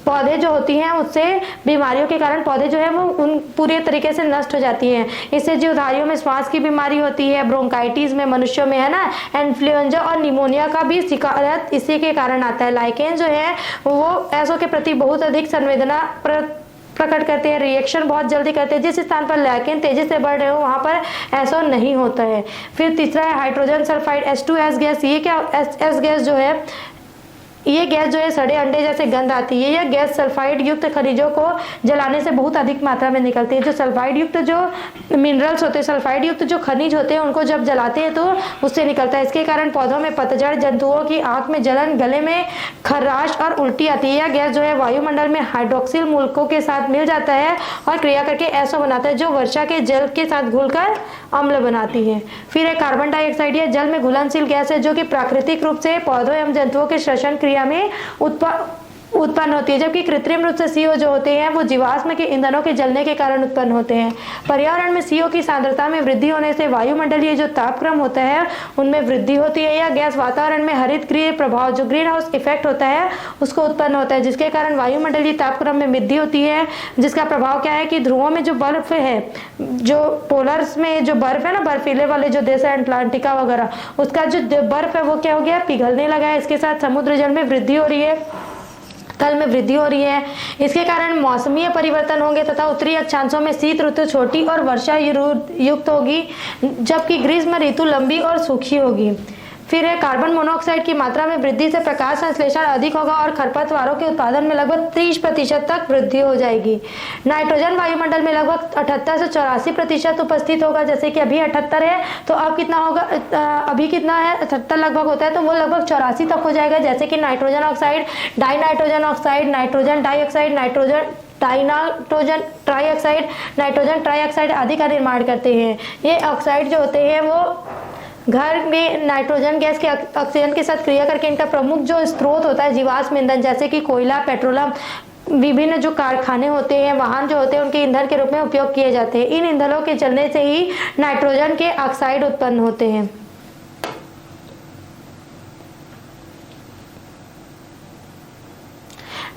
पौधे जो होती हैं उससे बीमारियों के कारण पौधे जो है वो उन पूरे तरीके से नष्ट हो जाती हैं। इससे जीवधारियों में श्वास की बीमारी होती है, ब्रोंकाइटिस में मनुष्यों में है ना, इन्फ्लुएंजा और निमोनिया का भी शिकायत इसी के कारण आता है। लाइकेन जो है वो ऐसों के प्रति बहुत अधिक संवेदना प्रकट करते हैं, रिएक्शन बहुत जल्दी करते हैं। जिस स्थान पर लाइकेन तेजी से बढ़ रहे हो वहां पर ऐसा नहीं होता है। फिर तीसरा है हाइड्रोजन सल्फाइड, H2S गैस। ये क्या, एस गैस जो है ये गैस जो है सड़े अंडे जैसे गंध आती है। यह गैस सल्फाइड युक्त खनिजों को जलाने से बहुत अधिक मात्रा में निकलती है। जो सल्फाइड युक्त जो मिनरल्स होते हैं, सल्फाइड युक्त जो खनिज होते हैं, उनको जब जलाते हैं तो उससे निकलता है। इसके कारण पौधों में पतझड़, जंतुओं की आंख में जलन, गले में खराश और उल्टी आती है। यह गैस जो है वायुमंडल में हाइड्रोक्सिल मूलकों के साथ मिल जाता है और क्रिया करके ऐसा बनाता है जो वर्षा के जल के साथ घुलकर अम्ल बनाती है। फिर है कार्बन डाइऑक्साइड। यह जल में घुलनशील गैस है जो कि प्राकृतिक रूप से पौधों एवं जंतुओं के श्वसन क्रिया में उत्पन्न होती है, जबकि कृत्रिम रूप से CO जो होते हैं वो जीवाश्म के ईंधनों के जलने के कारण उत्पन्न होते हैं। पर्यावरण में CO की सांद्रता में वृद्धि होने से वायुमंडलीय जो तापक्रम होता है उनमें वृद्धि होती है। यह गैस वातावरण में हरितगृह प्रभाव जो ग्रीन हाउस इफेक्ट होता है उसको उत्पन्न होता है, जिसके कारण वायुमंडलीय तापक्रम में वृद्धि होती है। जिसका प्रभाव क्या है कि ध्रुवों में जो बर्फ है, जो पोलर्स में जो बर्फ है ना, बर्फीले वाले जो देश है अंटार्कटिका वगैरह, उसका जो बर्फ है वो क्या हो गया, पिघलने लगा है। इसके साथ समुद्र जल में वृद्धि हो रही है, तल में वृद्धि हो रही है। इसके कारण मौसमीय परिवर्तन होंगे तथा उत्तरी अक्षांशों में शीत ऋतु छोटी और वर्षा युक्त होगी, जबकि ग्रीष्म ऋतु लंबी और सूखी होगी। फिर है कार्बन मोनोऑक्साइड की मात्रा में वृद्धि से प्रकाश संश्लेषण अधिक होगा और खरपतवारों के उत्पादन में लगभग 30% तक वृद्धि हो जाएगी। नाइट्रोजन वायुमंडल में लगभग 78 से 84% उपस्थित होगा, जैसे कि अभी 78 है तो अब कितना होगा, अभी कितना है 78 लगभग होता है, तो वो लगभग 84 तक हो जाएगा। जैसे कि nitrogen oxide, die nitrogen oxide, nitrogen dioxide, nitrogen trioxide, nitrogen trioxide आदि का निर्माण करते हैं। ये ऑक्साइड जो होते हैं वो घर में नाइट्रोजन गैस के ऑक्सीजन के साथ क्रिया करके इनका प्रमुख जो स्रोत होता है जीवाश्म ईंधन, जैसे कि कोयला, पेट्रोलियम, विभिन्न जो कारखाने होते हैं, वाहन जो होते हैं, उनके ईंधन के रूप में उपयोग किए जाते हैं। इन ईंधनों के जलने से ही नाइट्रोजन के ऑक्साइड उत्पन्न होते हैं।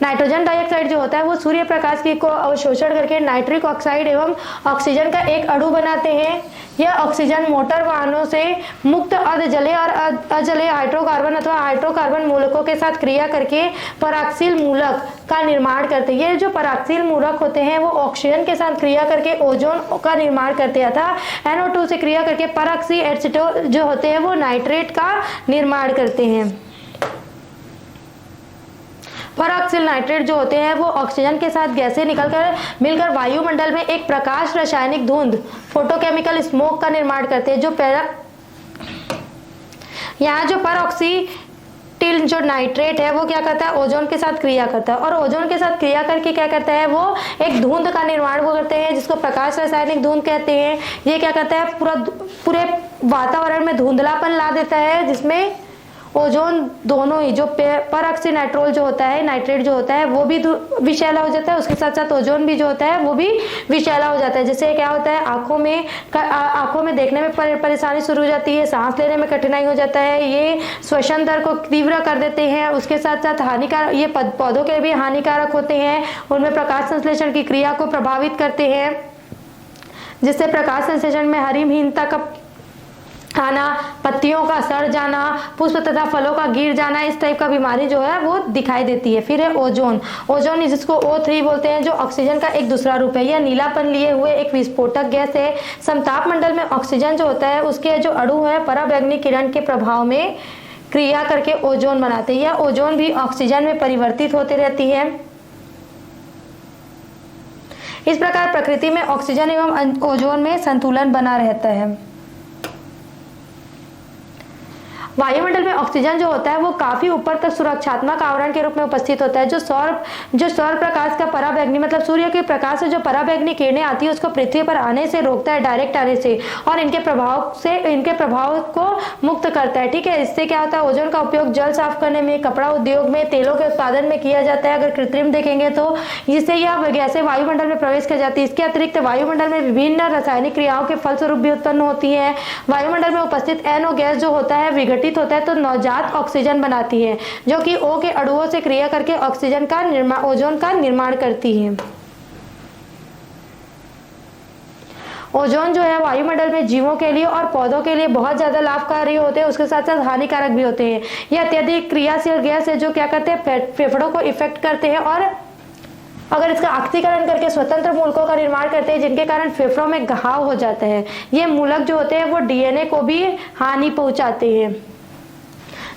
नाइट्रोजन डाइऑक्साइड जो होता है वो सूर्य प्रकाश की को अवशोषण करके नाइट्रिक ऑक्साइड एवं ऑक्सीजन का एक अणु बनाते हैं। यह ऑक्सीजन मोटर वाहनों से मुक्त अर्धजलीय और अजलीय हाइड्रोकार्बन अथवा हाइड्रोकार्बन मूलकों के साथ क्रिया करके पराक्सील मूलक का निर्माण करते हैं। ये जो पराक्सील मूलक होते हैं वो ऑक्सीजन के साथ क्रिया करके ओजोन का निर्माण करते हैं तथा NO2 से क्रिया करके परऑक्सी एसीटोन जो होते हैं वो नाइट्रेट का निर्माण करते हैं। परऑक्सिल नाइट्रेट जो होते हैं वो ऑक्सीजन के साथ गैसें मिलकर वायुमंडल में एक प्रकाश रासायनिक धुंध फोटोकेमिकल स्मोक का निर्माण करते हैं। यहाँ जो परऑक्सीटिल जो नाइट्रेट है वो क्या करता है, ओजोन के साथ क्रिया करता है और ओजोन के साथ क्रिया करके क्या करता है, वो एक धुंध का निर्माण वो करते हैं जिसको प्रकाश रासायनिक धुंध कहते हैं। ये क्या करता है, पूरे वातावरण में धुंधलापन ला देता है, जिसमें ओजोन दोनों ही जो परऑक्सीनाइट्रोल जो होता है, नाइट्रेट जो होता है वो भी विषैला हो जाता है, उसके साथ साथ ओजोन भी जो होता है वो भी विषैला हो जाता है। जिससे क्या होता है, आंखों में देखने में परेशानी शुरू हो जाती है, सांस लेने में कठिनाई हो जाता है, ये श्वसन दर को तीव्र कर देते हैं। उसके साथ साथ हानिकारक, ये पौधों के भी हानिकारक होते हैं, उनमें प्रकाश संश्लेषण की क्रिया को प्रभावित करते हैं, जिससे प्रकाश संश्लेषण में हरिमहीनता का आना, पत्तियों का सड़ जाना, पुष्प तथा फलों का गिर जाना, इस टाइप का बीमारी जो है वो दिखाई देती है। फिर है ओजोन। ओजोन जिसको O3 बोलते हैं, जो ऑक्सीजन का एक दूसरा रूप है। यह नीलापन लिए हुए एक विस्फोटक गैस है। समताप मंडल में ऑक्सीजन जो होता है उसके जो अणु है पराबैंगनी किरण के प्रभाव में क्रिया करके ओजोन बनाते हैं। यह ओजोन भी ऑक्सीजन में परिवर्तित होती रहती है। इस प्रकार प्रकृति में ऑक्सीजन एवं ओजोन में संतुलन बना रहता है। वायुमंडल में ऑक्सीजन जो होता है वो काफी ऊपर तक सुरक्षात्मक आवरण के रूप में उपस्थित होता है। जो सौर प्रकाश का पराबैंगनी मतलब सूर्य के प्रकाश से जो पराबैंगनी किरणें आती है उसको पृथ्वी पर आने से रोकता है, डायरेक्ट आने से, और इनके प्रभाव को मुक्त करता है। ठीक है, इससे क्या होता है, ओजोन का उपयोग जल साफ करने में, कपड़ा उद्योग में, तेलों के उत्पादन में किया जाता है। अगर कृत्रिम देखेंगे तो जिससे यह गैसें वायुमंडल में प्रवेश कर जाती है। इसके अतिरिक्त वायुमंडल में विभिन्न रासायनिक क्रियाओं के फलस्वरूप भी उत्पन्न होती है। वायुमंडल में उपस्थित NO गैस जो होता है विघटित होता है तो नवजात ऑक्सीजन बनाती है, जो कि O के अणुओं से क्रिया करके ओजोन का निर्माण करती है। ओजोन जो है वायुमंडल में जीवों के लिए और पौधों के लिए बहुत ज्यादा लाभकारी होते हैं, उसके साथ साथ हानिकारक भी होते हैं। यह अत्यधिक क्रियाशील गैस है जो क्या करते हैं, फेफड़ों को इफेक्ट करते हैं और अगर इसका ऑक्सीकरण करके स्वतंत्र मूलकों का निर्माण करते हैं, जिनके कारण फेफड़ों में घाव हो जाता है। ये मूलक जो होते हैं वो DNA को भी हानि पहुंचाते हैं।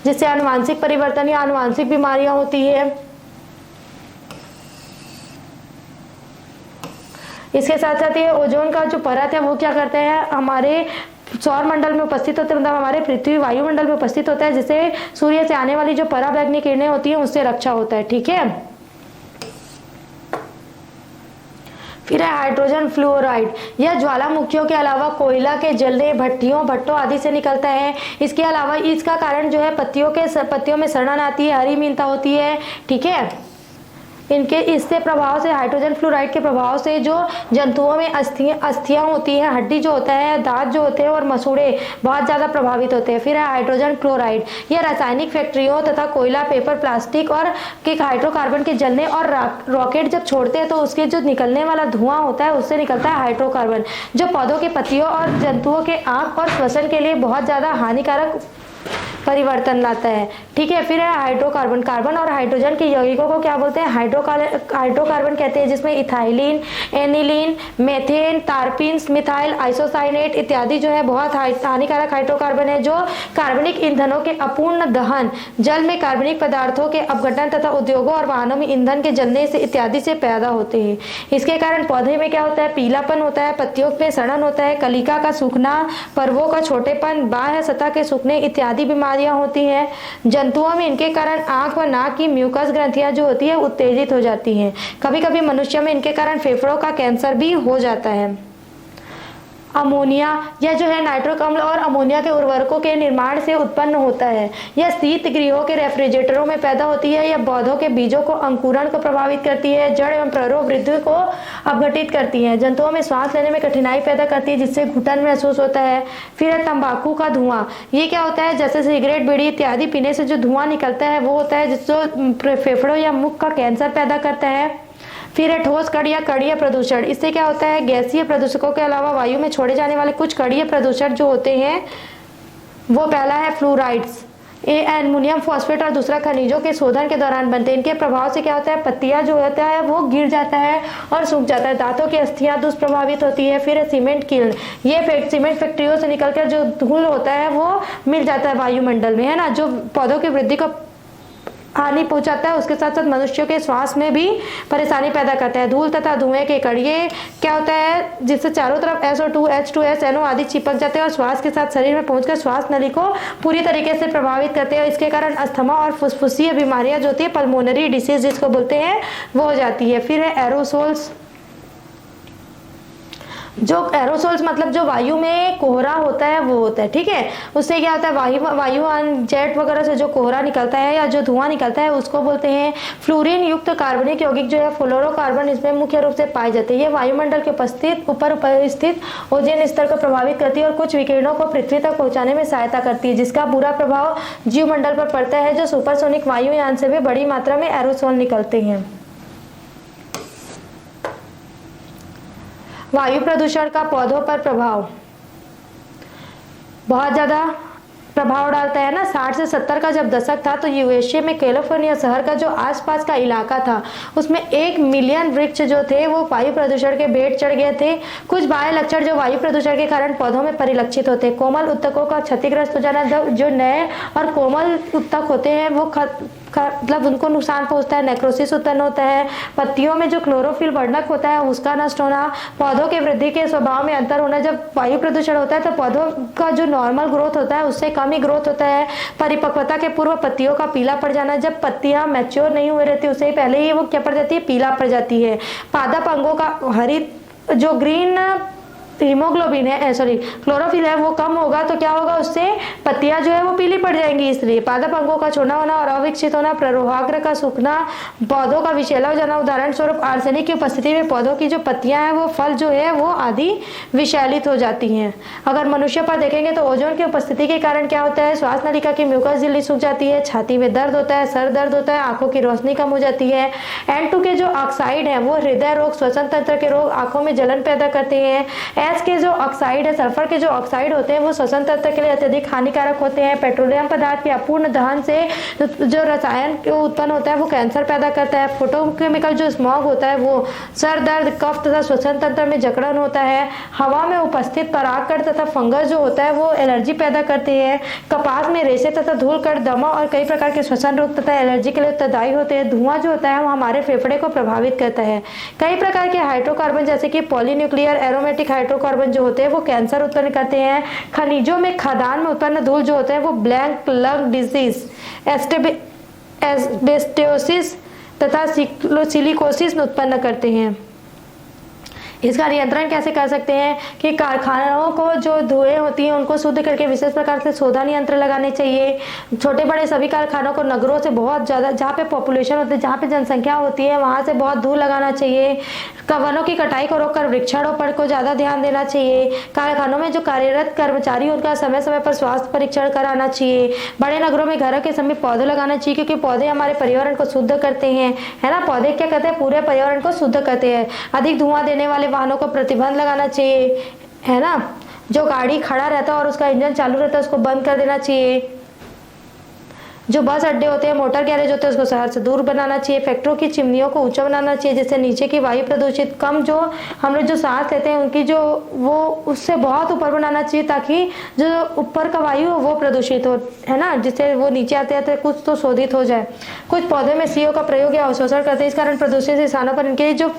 जिससे आनुवंशिक परिवर्तन या आनुवंशिक बीमारियां होती है। इसके साथ साथ ये ओजोन का जो परत है वो क्या करते हैं, हमारे सौर मंडल में उपस्थित होते हैं, मतलब हमारे पृथ्वी वायुमंडल में उपस्थित होता है, जिससे सूर्य से आने वाली जो पराबैंगनी किरणें होती हैं उससे रक्षा होता है। ठीक है, फिर है हाइड्रोजन फ्लोराइड। यह ज्वालामुखियों के अलावा कोयला के जलने, भट्टों आदि से निकलता है। इसके अलावा इसका कारण जो है पत्तियों में सड़न आती है, हरी मीनता होती है। ठीक है, इनके इससे प्रभाव से, हाइड्रोजन फ्लोराइड के प्रभाव से जो जंतुओं में अस्थियां होती हैं, हड्डी जो होता है, दांत जो होते हैं और मसूड़े बहुत ज़्यादा प्रभावित होते हैं। फिर है हाइड्रोजन क्लोराइड। यह रासायनिक फैक्ट्रियों तथा कोयला, पेपर, प्लास्टिक और के हाइड्रोकार्बन के जलने और रॉकेट जब छोड़ते हैं तो उसके जो निकलने वाला धुआं होता है उससे निकलता है हाइड्रोकार्बन, जो पौधों के पत्तियों और जंतुओं के आँख और श्वसन के लिए बहुत ज़्यादा हानिकारक परिवर्तन लाता है। ठीक है, फिर है हाइड्रोकार्बन। कार्बन और हाइड्रोजन के यौगिकों को क्या बोलते हैं, हाइड्रोकार्बन कहते हैं, जिसमें इथाइलिन, एनिलीन, मेथेन, तारपीन, मिथाइल आइसोसाइनेट इत्यादि जो है बहुत हानिकारक हाइड्रोकार्बन है, जो कार्बनिक ईंधनों के अपूर्ण दहन, जल में कार्बनिक पदार्थों के अपघटन तथा उद्योगों और वाहनों में ईंधन के जलने से इत्यादि से पैदा होते हैं। इसके कारण पौधे में क्या होता है, पीलापन होता है, पत्तियों में सड़न होता है, कलिका का सूखना, पर्वों का छोटेपन, बाह्य सतह के सूखने इत्यादि बीमारियां होती हैं। जंतुओं में इनके कारण आंख व नाक की म्यूकस ग्रंथियां जो होती है उत्तेजित हो जाती हैं। कभी कभी मनुष्य में इनके कारण फेफड़ों का कैंसर भी हो जाता है। अमोनिया, यह जो है नाइट्रिक अम्ल और अमोनिया के उर्वरकों के निर्माण से उत्पन्न होता है। यह शीत गृहों के रेफ्रिजरेटरों में पैदा होती है। यह पौधों के बीजों को अंकुरण को प्रभावित करती है, जड़ एवं प्ररोह वृद्धि को अपघटित करती है, जंतुओं में सांस लेने में कठिनाई पैदा करती है, जिससे घुटन महसूस होता है। फिर है तंबाकू का धुआं। ये क्या होता है, जैसे सिगरेट, बीड़ी इत्यादि पीने से जो धुआं निकलता है वो होता है जिससे फेफड़ों या मुख का कैंसर पैदा करता है। फिर है ठोस कण या कणीय प्रदूषण। इससे क्या होता है, गैसीय प्रदूषकों के अलावा वायु में छोड़े जाने वाले कुछ कणीय प्रदूषण जो होते हैं वो पहला है फ्लोराइड्स, एल्युमिनियम फॉस्फेट और दूसरा खनिजों के शोधन के दौरान बनते हैं। इनके प्रभाव से क्या होता है, पत्तियां जो होता है वो गिर जाता है और सूख जाता है, दांतों की अस्थियां दुष्प्रभावित होती है। फिर है सीमेंट किल्न। ये सीमेंट फैक्ट्रियों से निकलकर जो धूल होता है वो मिल जाता है वायुमंडल में, है ना, जो पौधों की वृद्धि को हानि पहुंचाता है, उसके साथ साथ मनुष्यों के श्वास में भी परेशानी पैदा करता है। धूल तथा धुएं के कण, ये क्या होता है, जिससे चारों तरफ SO2, H2S, NO आदि चिपक जाते हैं और श्वास के साथ शरीर में पहुंचकर श्वास नली को पूरी तरीके से प्रभावित करते हैं। इसके कारण अस्थमा और फुस्फुसीय बीमारियां जो होती है, पल्मोनरी डिसीज जिसको बोलते हैं, वो हो जाती है। फिर है एरोसोल्स। जो एरोसोल्स मतलब जो वायु में कोहरा होता है वो होता है। ठीक है, उससे क्या होता है, वायुयान जेट वगैरह से जो कोहरा निकलता है या जो धुआं निकलता है उसको बोलते हैं फ्लोरीन युक्त कार्बनिक यौगिक जो है फ्लोरोकार्बन, इसमें मुख्य रूप से पाए जाते हैं। ये वायुमंडल के ऊपर स्थित ओजोन स्तर को प्रभावित करती है और कुछ विकिरणों को पृथ्वी तक पहुंचाने में सहायता करती है, जिसका बुरा प्रभाव जीवमंडल पर पड़ता है। जो सुपरसोनिक वायुयान से भी बड़ी मात्रा में एरोसोल निकलते हैं। वायु प्रदूषण का पौधों पर प्रभाव बहुत ज़्यादा प्रभाव डालता है ना। 60 से 70 का जब दशक था तो यूएसए में कैलिफोर्निया शहर का जो आसपास का इलाका था उसमें 1 मिलियन वृक्ष जो थे वो वायु प्रदूषण के भेंट चढ़ गए थे। कुछ बाह्य लक्षण जो वायु प्रदूषण के कारण पौधों में परिलक्षित होते हैं। कोमल उत्तकों का क्षतिग्रस्त हो जाना, जो नए और कोमल उत्तक होते हैं वो मतलब उनको नुकसान पहुंचता है, नेक्रोसिस उत्पन्न होता है। पत्तियों में जो क्लोरोफिल वर्णक होता है उसका नष्ट होना, पौधों के वृद्धि के स्वभाव में अंतर होना। जब वायु प्रदूषण होता है तो पौधों का जो नॉर्मल ग्रोथ होता है उससे कम ही ग्रोथ होता है। परिपक्वता के पूर्व पत्तियों का पीला पड़ जाना, जब पत्तियां मैच्योर नहीं हुए रहती उससे पहले ही वो क्या पड़ जाती है, पीला पड़ जाती है। पादप अंगों का हरित जो ग्रीन हीमोग्लोबिन है, सॉरी क्लोरोफिल है, वो कम होगा तो क्या होगा, उससे पत्तियां जो है वो पीली पड़ जाएंगी। इसलिए पादप अंगों का छोटा होना और अविकसित होना, प्ररोहाग्र का सूखना, पौधों का विषैला हो जाना। उदाहरण स्वरूप आर्सेनिक की उपस्थिति में पौधों की जो पत्तियां हैं वो फल जो है वो आधी विषैलित हो जाती हैं। अगर मनुष्य पर देखेंगे तो ओजोन की उपस्थिति के कारण क्या होता है, श्वास नलिका की म्यूकस झिल्ली सूख जाती है, छाती में दर्द होता है, सर दर्द होता है, आंखों की रोशनी कम हो जाती है। N2 के जो ऑक्साइड है वो हृदय रोग, श्वसन तंत्र के रोग, आंखों में जलन पैदा करते हैं। एच के जो ऑक्साइड है, सल्फर के जो ऑक्साइड होते हैं वो श्वसन तंत्र के लिए अत्यधिक हानिकारक होते हैं। पेट्रोलियम पदार्थ के अपूर्ण दहन से जो रसायन उत्पन्न होता है वो कैंसर पैदा करता है। फोटोकेमिकल जो स्मॉग होता है वो सर दर्द, कफ तथा श्वसन तंत्र में जकड़न होता है। हवा में उपस्थित परागकण तथा फंगस जो होता है वो एलर्जी पैदा करते हैं। कपास में रेशे तथा धूल कण दमा और कई प्रकार के श्वसन रोग तथा एलर्जी के लिए उत्तरदायी होते हैं। धुआं जो होता है वो हमारे फेफड़े को प्रभावित करता है। कई प्रकार के हाइड्रोकार्बन जैसे कि पॉलीन्यूक्लियर एरोमेटिक हाइड्रोकार्बन जो होते हैं वो कैंसर उत्पन्न करते हैं। खनिजों में खदान में उत्पन्न धूल जो होते हैं वो ब्लैक लंग डिजीज, एस्बेस्टोसिस तथा सिलिकोसिस उत्पन्न करते हैं। इसका नियंत्रण कैसे कर सकते हैं कि कारखानों को जो धुएं होती हैं उनको शुद्ध करके विशेष प्रकार से शोधन यंत्र लगाने चाहिए। छोटे बड़े सभी कारखानों को नगरों से बहुत ज़्यादा, जहाँ पे पॉपुलेशन होती है, जहाँ पे जनसंख्या होती है, वहाँ से बहुत दूर लगाना चाहिए। वनों की कटाई को रोककर वृक्षारोपण को ज़्यादा ध्यान देना चाहिए। कारखानों में जो कार्यरत कर्मचारी उनका समय समय पर स्वास्थ्य परीक्षण कराना चाहिए। बड़े नगरों में घरों के समीप पौधे लगाना चाहिए क्योंकि पौधे हमारे पर्यावरण को शुद्ध करते हैं, है ना। पौधे क्या करते हैं, पूरे पर्यावरण को शुद्ध करते हैं। अधिक धुआं देने वाले वाहनों को प्रतिबंध लगाना चाहिए, है ना। जो गाड़ी खड़ा रहता है और उसका इंजन चालू रहता है उसको बंद कर देना चाहिए। जो बस अड्डे होते हैं, मोटर गैरेज होते हैं, उसको शहर से दूर बनाना चाहिए। फैक्ट्रियों की चिमनियों को ऊंचा बनाना चाहिए जिससे नीचे की वायु प्रदूषित कम, जो हम लोग जो सांस लेते हैं उनकी जो वो उससे बहुत ऊपर बनाना चाहिए ताकि जो ऊपर का वायु हो वो प्रदूषित हो, है ना, जिससे वो नीचे आते आते कुछ तो शोधित हो जाए। कुछ पौधे में CO का प्रयोग या अवशोषण करते हैं, इस कारण प्रदूषित स्थानों पर इनके जो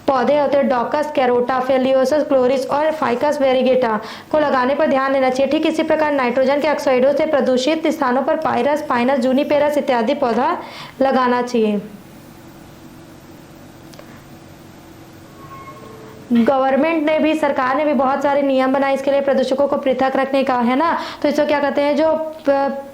पौधे होते हैं डॉकस कैरोटा, फेलियोसस क्लोरिस और फाइकस वेरिगेटा को लगाने पर ध्यान देना चाहिए। ठीक इसी प्रकार नाइट्रोजन के ऑक्साइडों से प्रदूषित स्थानों पर पायरस, पाइनस, जूनिपेरस इत्यादि पौधा लगाना चाहिए। गवर्नमेंट ने भी, सरकार ने भी बहुत सारे नियम बनाए इसके लिए प्रदूषकों को पृथक रखने का, है ना। तो इसको क्या कहते हैं, जो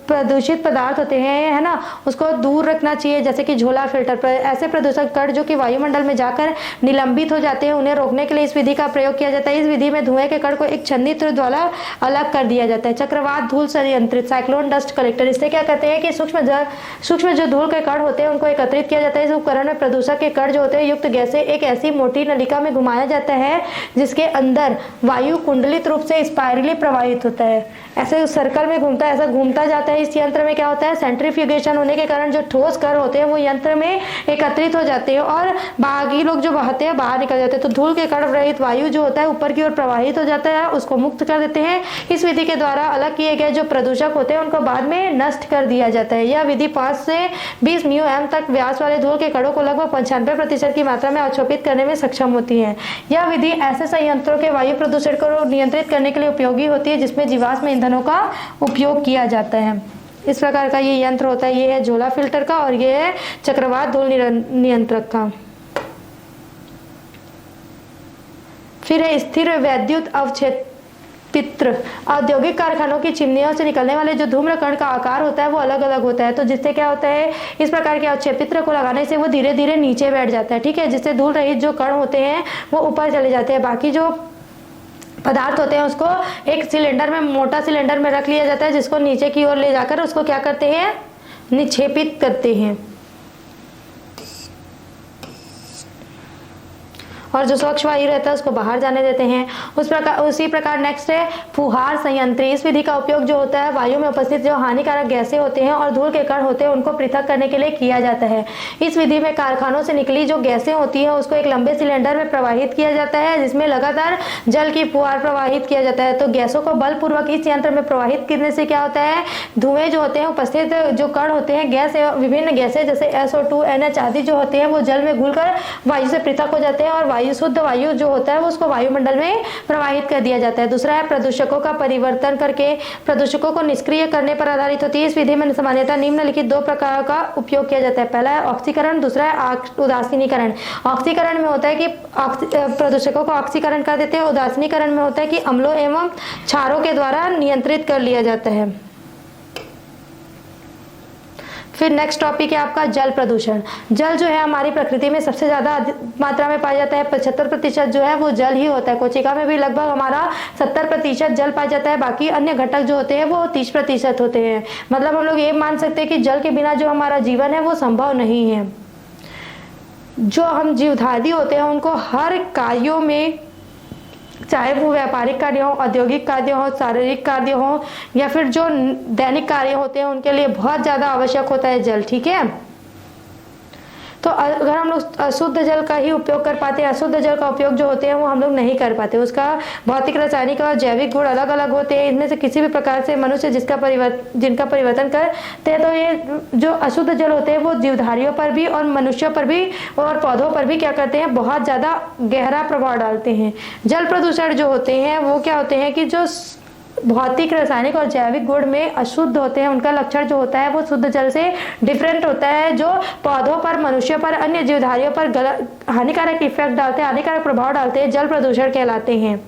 प्रदूषित पदार्थ होते हैं, है ना, उसको दूर रखना चाहिए। जैसे कि झोला फिल्टर पर ऐसे प्रदूषक कण जो कि वायुमंडल में जाकर निलंबित हो जाते हैं, उन्हें रोकने के लिए इस विधि का प्रयोग किया जाता है। इस विधि में धुएं के कण को एक छन्नित्र द्वारा अलग कर दिया जाता है। चक्रवात धूल संयंत्रित, साइक्लोन डस्ट कलेक्टर, इससे क्या कहते हैं कि सूक्ष्म जो धूल के कण होते हैं उनको एकत्रित किया जाता है। इस उपकरण में प्रदूषक के कण जो होते हैं युक्त गैसें एक ऐसी मोटी नलिका में घुमाया जाता है जिसके अंदर वायु कुंडलित रूप से स्पाइरली प्रवाहित होता है, ऐसे सर्कल में घूमता है, ऐसा घूमता जाता है। इस यंत्र में क्या होता है, सेंट्रीफ्यूगेशन होने के कारण जो ठोस कण होते हैं वो यंत्र में एकत्रित हो जाते हैं और बाकी लोग जो बहते हैं बाहर निकल जाते हैं। तो धूल के कण रहित वायु जो होता है ऊपर की ओर प्रवाहित हो जाता है, उसको मुक्त कर देते हैं। इस विधि के द्वारा अलग किए गए जो प्रदूषक होते हैं उनको बाद में नष्ट कर दिया जाता है। यह विधि 5 से 20 μm तक व्यास वाले धूल के कणों को लगभग 95% की मात्रा में अवशोषित करने में सक्षम होती है। यह विधि ऐसे संयंत्रों के वायु प्रदूषण को नियंत्रित करने के लिए उपयोगी होती है जिसमें जीवाश्म ईंधनों का उपयोग किया जाता है। इस प्रकार का ये यंत्र होता है। ये है झोला फिल्टर का और ये है चक्रवात धूल नियंत्रक का। फिर है स्थिर वैद्युत अवक्षेपित्र। औद्योगिक कारखानों की चिमनियों से निकलने वाले जो धूम्र कण का आकार होता है वो अलग अलग होता है। तो जिससे क्या होता है, इस प्रकार के अवक्षेपित्र को लगाने से वो धीरे धीरे नीचे बैठ जाता है, ठीक है, जिससे धूल रहित जो कण होते हैं वो ऊपर चले जाते हैं। बाकी जो पदार्थ होते हैं उसको एक सिलेंडर में, मोटा सिलेंडर में रख लिया जाता है जिसको नीचे की ओर ले जाकर उसको क्या करते हैं, निक्षेपित करते हैं। और जो स्वच्छ वायु रहता है उसको बाहर जाने देते हैं। उसी प्रकार नेक्स्ट है फुहार संयंत्र। इस विधि का उपयोग जो होता है वायु में उपस्थित जो हानिकारक गैसें होते हैं और धूल के कण होते हैं उनको पृथक करने के लिए किया जाता है। इस विधि में कारखानों से निकली जो गैसें होती हैं उसको एक लंबे सिलेंडर में प्रवाहित किया जाता है जिसमें लगातार जल की फुहार प्रवाहित किया जाता है। तो गैसों को बलपूर्वक इस यंत्र में प्रवाहित करने से क्या होता है, धुएं जो होते हैं उपस्थित जो कण होते हैं गैस, विभिन्न गैसें जैसे SO2, NH आदि जो होते हैं वो जल में घुलकर वायु से पृथक हो जाते हैं और वायु, शुद्ध वायु जो होता है वो उसको वायुमंडल में प्रवाहित कर दिया जाता है। दूसरा है प्रदूषकों का परिवर्तन करके प्रदूषकों को निष्क्रिय करने पर आधारित होती है। इस विधि में सामान्यतः निम्नलिखित 2 प्रकार का उपयोग किया जाता है। पहला है ऑक्सीकरण, दूसरा है उदासीनीकरण। ऑक्सीकरण में होता है कि प्रदूषकों को ऑक्सीकरण कर देते हैं। उदासीनीकरण में होता है कि अम्लों एवं क्षारों के द्वारा नियंत्रित कर लिया जाता है। फिर नेक्स्ट टॉपिक है आपका जल प्रदूषण। जल जो है हमारी प्रकृति में सबसे ज्यादा मात्रा में पाया जाता है। 75% जो है वो जल ही होता है। कोशिका में भी लगभग हमारा 70% जल पाया जाता है। बाकी अन्य घटक जो होते हैं वो 30% होते हैं। मतलब हम लोग ये मान सकते हैं कि जल के बिना जो हमारा जीवन है वो संभव नहीं है। जो हम जीवधारी होते हैं उनको हर कार्यों में चाहे वो व्यापारिक कार्य हो, औद्योगिक कार्य हो, शारीरिक कार्य हो या फिर जो दैनिक कार्य होते हैं उनके लिए बहुत ज़्यादा आवश्यक होता है जल। ठीक है, तो अगर हम लोग अशुद्ध जल का ही उपयोग कर पाते हैं, अशुद्ध जल का उपयोग जो होते हैं वो हम लोग नहीं कर पाते। उसका भौतिक, रासायनिक और जैविक गुण अलग अलग होते हैं। इनमें से किसी भी प्रकार से मनुष्य जिनका परिवर्तन करते हैं, तो ये जो अशुद्ध जल होते हैं वो जीवधारियों पर भी और मनुष्यों पर भी और पौधों पर भी क्या करते हैं, बहुत ज़्यादा गहरा प्रभाव डालते हैं। जल प्रदूषण जो होते हैं वो क्या होते हैं कि जो भौतिक, रासायनिक और जैविक गुण में अशुद्ध होते हैं, उनका लक्षण जो होता है वो शुद्ध जल से डिफरेंट होता है, जो पौधों पर, मनुष्यों पर, अन्य जीवधारियों पर हानिकारक इफेक्ट डालते हैं, हानिकारक प्रभाव डालते हैं, जल प्रदूषण कहलाते हैं।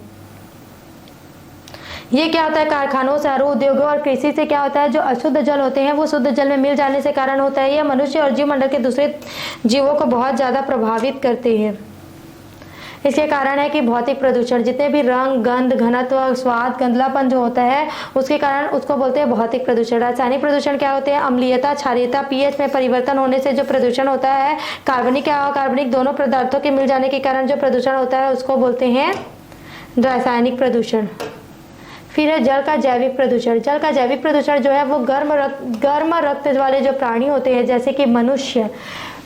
ये क्या होता है, कारखानों, शहरों, उद्योगों और कृषि से क्या होता है, जो अशुद्ध जल होते हैं वो शुद्ध जल में मिल जाने से कारण होता है। यह मनुष्य और जीवमंडल के दूसरे जीवों को बहुत ज़्यादा प्रभावित करते हैं। इसके कारण है कि भौतिक प्रदूषण, जितने भी रंग, गंध, घनत्व, स्वाद, गंधलापन जो होता है उसके कारण उसको बोलते हैं भौतिक प्रदूषण। रासायनिक प्रदूषण क्या होते हैं, अम्लीयता, क्षारीयता, पीएच में परिवर्तन होने से जो प्रदूषण होता है, कार्बनिक या अकार्बनिक दोनों पदार्थों के मिल जाने के कारण जो प्रदूषण होता है उसको बोलते हैं रासायनिक प्रदूषण। फिर है जल का जैविक प्रदूषण। जल का जैविक प्रदूषण जो है वो गर्म रक्त वाले जो प्राणी होते हैं, जैसे कि मनुष्य,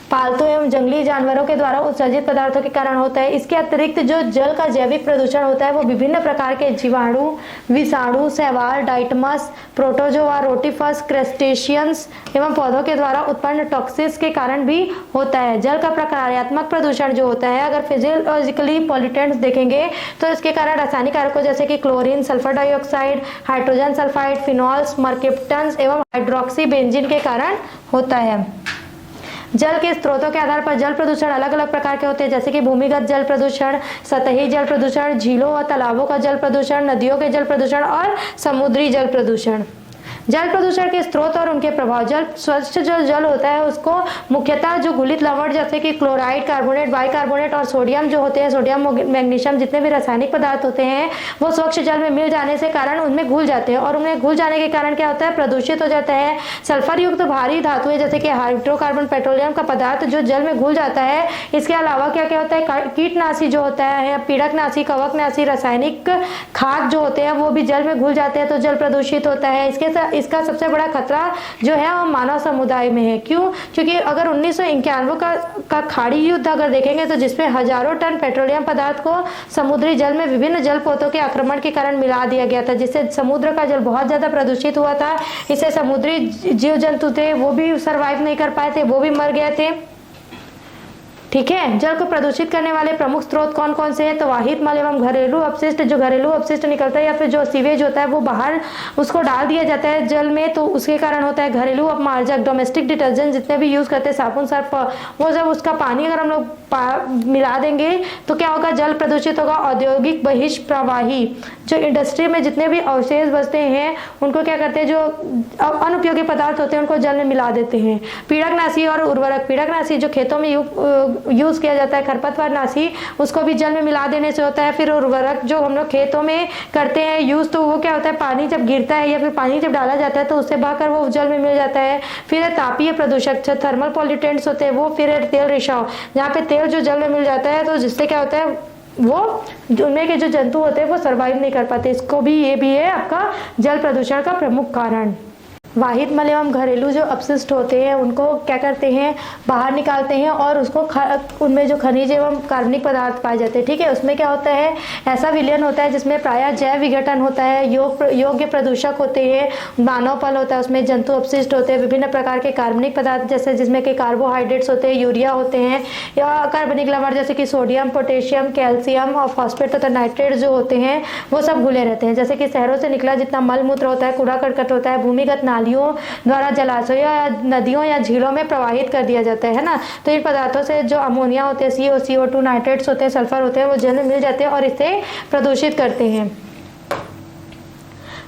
पालतू एवं जंगली जानवरों के द्वारा उत्सर्जित पदार्थों के कारण होता है। इसके अतिरिक्त जो जल का जैविक प्रदूषण होता है वो विभिन्न प्रकार के जीवाणु, विषाणु, शैवाल, डाइटमस, प्रोटोजोआ, रोटिफस, क्रस्टेशियंस एवं पौधों के द्वारा उत्पन्न टॉक्सिन्स के कारण भी होता है। जल का प्रकार्यात्मक प्रदूषण जो होता है, अगर फिजियोलॉजिकली पॉल्यूटेंट्स देखेंगे तो इसके कारण रासायनिक कारकों जैसे कि chlorine, sulphur dioxide, hydrogen sulphide, phenols, mercaptans एवं हाइड्रोक्सी बेंजीन के कारण होता है। जल के स्रोतों के आधार पर जल प्रदूषण अलग अलग प्रकार के होते हैं, जैसे कि भूमिगत जल प्रदूषण, सतही जल प्रदूषण, झीलों और तालाबों का जल प्रदूषण, नदियों के जल प्रदूषण और समुद्री जल प्रदूषण। जल प्रदूषण के स्रोत और उनके प्रभाव। जल, स्वच्छ जो जल होता है उसको मुख्यतः जो घुलित लवण जैसे कि क्लोराइड, कार्बोनेट, बाइकार्बोनेट और सोडियम जो होते हैं, सोडियम, मैग्नीशियम, जितने भी रासायनिक पदार्थ होते हैं वो स्वच्छ जल में मिल जाने से कारण उनमें घुल जाते हैं, और उनमें घुल जाने के कारण क्या होता है, प्रदूषित हो जाता है। सल्फर युक्त भारी धातुएं जैसे कि हाइड्रोकार्बन, पेट्रोलियम का पदार्थ जो जल में घुल जाता है। इसके अलावा क्या क्या होता है, कीटनाशी जो होता है, पीड़कनाशी, कवकनाशी, रासायनिक खाद जो होते हैं वो भी जल में घुल जाते हैं, तो जल प्रदूषित होता है। इसका सबसे बड़ा खतरा जो है वो मानव समुदाय में है। क्यों? क्योंकि अगर 1991 का खाड़ी युद्ध अगर देखेंगे तो जिसमें हजारों टन पेट्रोलियम पदार्थ को समुद्री जल में विभिन्न जल पोतों के आक्रमण के कारण मिला दिया गया था, जिससे समुद्र का जल बहुत ज्यादा प्रदूषित हुआ था। इससे समुद्री जीव जंतु थे वो भी सर्वाइव नहीं कर पाए थे, वो भी मर गए थे। ठीक है, जल को प्रदूषित करने वाले प्रमुख स्रोत कौन कौन से हैं, तो वाहित मल एवं घरेलू अपशिष्ट। जो घरेलू अपशिष्ट निकलता है या फिर जो सीवेज होता है वो बाहर उसको डाल दिया जाता है जल में, तो उसके कारण होता है घरेलू अपमार्जक। डोमेस्टिक डिटर्जेंट जितने भी यूज करते हैं, साबुन, सर्फ, वो जब उसका पानी अगर हम लोग मिला देंगे तो क्या होगा, जल प्रदूषित होगा। औद्योगिक बहिष्प्रवाही, जो इंडस्ट्री में जितने भी अवशेष बचते हैं उनको क्या करते हैं, जो अनुपयोगी पदार्थ होते हैं उनको जल में मिला देते हैं। पीड़कनाशी और उर्वरक। पीड़कनाशी जो खेतों में यूज किया जाता है, खरपतवार नाशी, उसको भी जल में मिला देने से होता है। फिर उर्वरक जो हम लोग खेतों में करते हैं यूज, तो वो क्या होता है, पानी जब गिरता है या फिर पानी जब डाला जाता है तो उससे बहकर वो जल में मिल जाता है। फिर तापीय प्रदूषक, जो थर्मल पॉल्यूटेंट्स होते हैं वो। फिर तेल रिसाव, जहाँ पे तेल जो जल में मिल जाता है तो जिससे क्या होता है वो उनमें के जो जंतु होते हैं वो सर्वाइव नहीं कर पाते। इसको भी, ये भी है आपका जल प्रदूषण का प्रमुख कारण। वाहित मल एवं घरेलू जो अपशिष्ट होते हैं उनको क्या करते हैं, बाहर निकालते हैं और उसको उनमें जो खनिज एवं कार्बनिक पदार्थ पाए जाते हैं। ठीक है, उसमें क्या होता है, ऐसा विलयन होता है जिसमें प्रायः जैव विघटन होता है, योग्य प्रदूषक होते हैं, मानव पल होता है, उसमें जंतु अपशिष्ट होते हैं, विभिन्न प्रकार के कार्बनिक पदार्थ जैसे जिसमें कि कार्बोहाइड्रेट्स होते हैं, यूरिया होते हैं, या कार्बनिक लवण जैसे कि सोडियम, पोटेशियम, कैल्शियम और फॉस्फेट तथा नाइट्रेट जो होते हैं वो सब घुले रहते हैं। जैसे कि शहरों से निकला जितना मल मूत्र होता है, कूड़ा करकट होता है, भूमिगत नालियों द्वारा जलाशयों या नदियों या झीलों में प्रवाहित कर दिया जाता है ना। तो इन पदार्थों से जो अमोनिया होते हैं, CO2, नाइट्रेट्स होते हैं, सल्फर होते हैं, वो जल में मिल जाते हैं और इसे प्रदूषित करते हैं।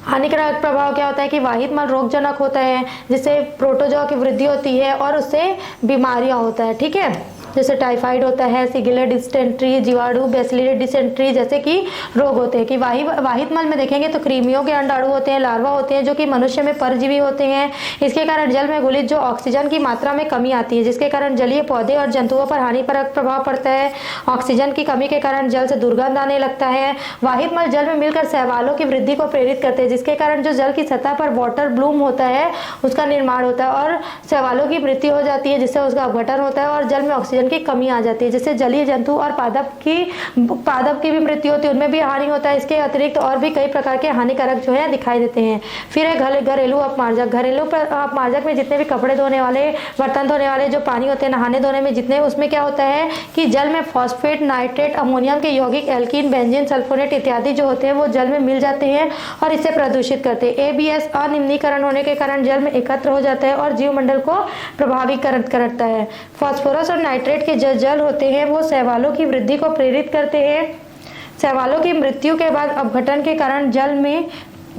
हानिकारक प्रभाव क्या होता है कि वाहित मल रोगजनक होता है, जिससे प्रोटोजोआ की वृद्धि होती है और उससे बीमारियां होता है। ठीक है, जैसे टाइफाइड होता है, सिगुलर डिसेंट्री, जीवाणु, बैसिलरी डिसेंट्री जैसे कि रोग होते हैं। कि वाहित मल में देखेंगे तो कृमियों के अंडाणु होते हैं, लार्वा होते हैं जो कि मनुष्य में परजीवी होते हैं। इसके कारण जल में घुलित जो ऑक्सीजन की मात्रा में कमी आती है, जिसके कारण जलीय पौधे और जंतुओं पर हानिकारक प्रभाव पड़ता है। ऑक्सीजन की कमी के कारण जल से दुर्गंध आने लगता है। वाहित मल जल में मिलकर शैवालों की वृद्धि को प्रेरित करते हैं, जिसके कारण जो जल की सतह पर वाटर ब्लूम होता है उसका निर्माण होता है और शैवालों की मृत्यु हो जाती है, जिससे उसका अपघटन होता है और जल में ऑक्सीजन की कमी आ जाती है, जिससे जलीय जंतु और पादप की भी मृत्यु होती है, उनमें भी हानि होता है। इसके अतिरिक्त और भी कई प्रकार के हानिकारक जो है दिखाई देते हैं। फिर है घरेलू अपमार्जक। घरेलू अपमार्जक में जितने भी कपड़े धोने वाले, बर्तन धोने वाले जो पानी होते हैं, नहाने धोने में जितने, उसमें क्या होता है कि जल में फॉस्फेट, नाइट्रेट, अमोनियम के यौगिक, एल्कीन, बेंजीन, सल्फोनेट इत्यादि जो होते हैं वो जल में मिल जाते हैं और इसे प्रदूषित करते हैं। ABS अनिम्नीकरण होने के कारण जल में एकत्र हो जाता है और जीवमंडल को प्रभावित करता है। फास्फोरस और नाइट्रेट के जो जल होते हैं वो शैवालों की वृद्धि को प्रेरित करते हैं। शैवालों की मृत्यु के बाद अपघटन के कारण जल में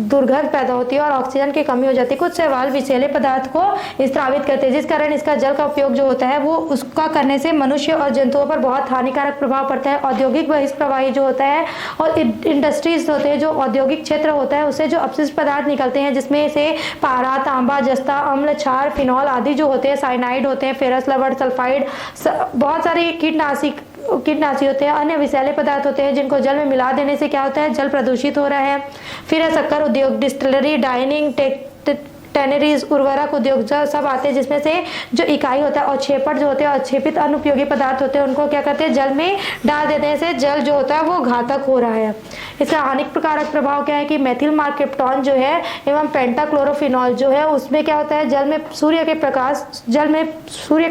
दुर्गंध पैदा होती है और ऑक्सीजन की कमी हो जाती है। कुछ शैवाल विषैले पदार्थ को स्रावित करते हैं, जिस कारण इसका जल का उपयोग जो होता है वो उसका करने से मनुष्य और जंतुओं पर बहुत हानिकारक प्रभाव पड़ता है। औद्योगिक बहिष्प्रवाही जो होता है और इंडस्ट्रीज होते हैं, जो औद्योगिक क्षेत्र होता है उससे जो अपशिष्ट पदार्थ निकलते हैं, जिसमें से पारा, तांबा, जस्ता, अम्ल, क्षार, फिनॉल आदि जो होते हैं, साइनाइड होते हैं, फेरस, लवण, सल्फाइड, बहुत सारे कीटनाशी होते हैं, अन्य विषैले पदार्थ होते हैं जिनको जल में मिला देने से क्या होता है, जल प्रदूषित हो रहा है। फिर है शक्कर उद्योग, डिस्टिलरी, डाइनिंग, टैनरीज, उर्वरक उद्योग सब आते हैं, जिसमें से जो इकाई होता है और छेपट जो होते हैं, अक्षेपित अनुपयोगी पदार्थ होते हैं, उनको क्या करते हैं, जल में डाल देने से जल जो होता है वो घातक हो रहा है। इसका हानिकारक प्रभाव क्या है कि मेथिल मार्केप्टॉन जो है एवं पेंटाक्लोरोफिनॉल जो है उसमें क्या होता है, जल में सूर्य का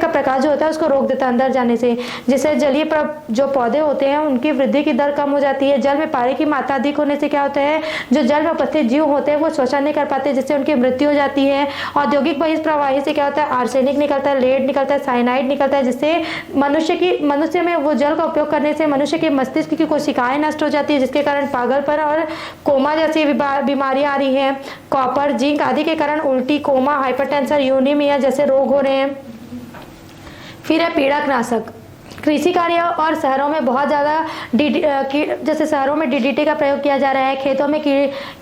प्रकाश जो होता है उसको रोक देता है अंदर जाने से, जिससे जलीय जो पौधे होते हैं उनकी वृद्धि की दर कम हो जाती है। जल में पानी की मात्रा अधिक होने से क्या होता है, जो जल में उपस्थित जीव होते हैं वो श्वसन नहीं कर पाते, जिससे उनकी मृत्यु हो जाती है। औद्योगिक बहिष्प्रवाही से क्या होता है, आर्सेनिक निकलता है, लेड निकलता है, साइनाइड निकलता है, जिससे मनुष्य में वो जल का उपयोग करने से मनुष्य के मस्तिष्क की कोशिकाएं नष्ट हो जाती है, जिसके कारण पागलपन और कोमा जैसी बीमारियां आ रही है। कॉपर, जिंक आदि के कारण उल्टी, कोमा, हाइपरटेंशन, यूरेमिया जैसे रोग हो रहे हैं। फिर है पीड़कनाशक। कृषि कार्य और शहरों में बहुत ज़्यादा जैसे शहरों में DDT का प्रयोग किया जा रहा है, खेतों में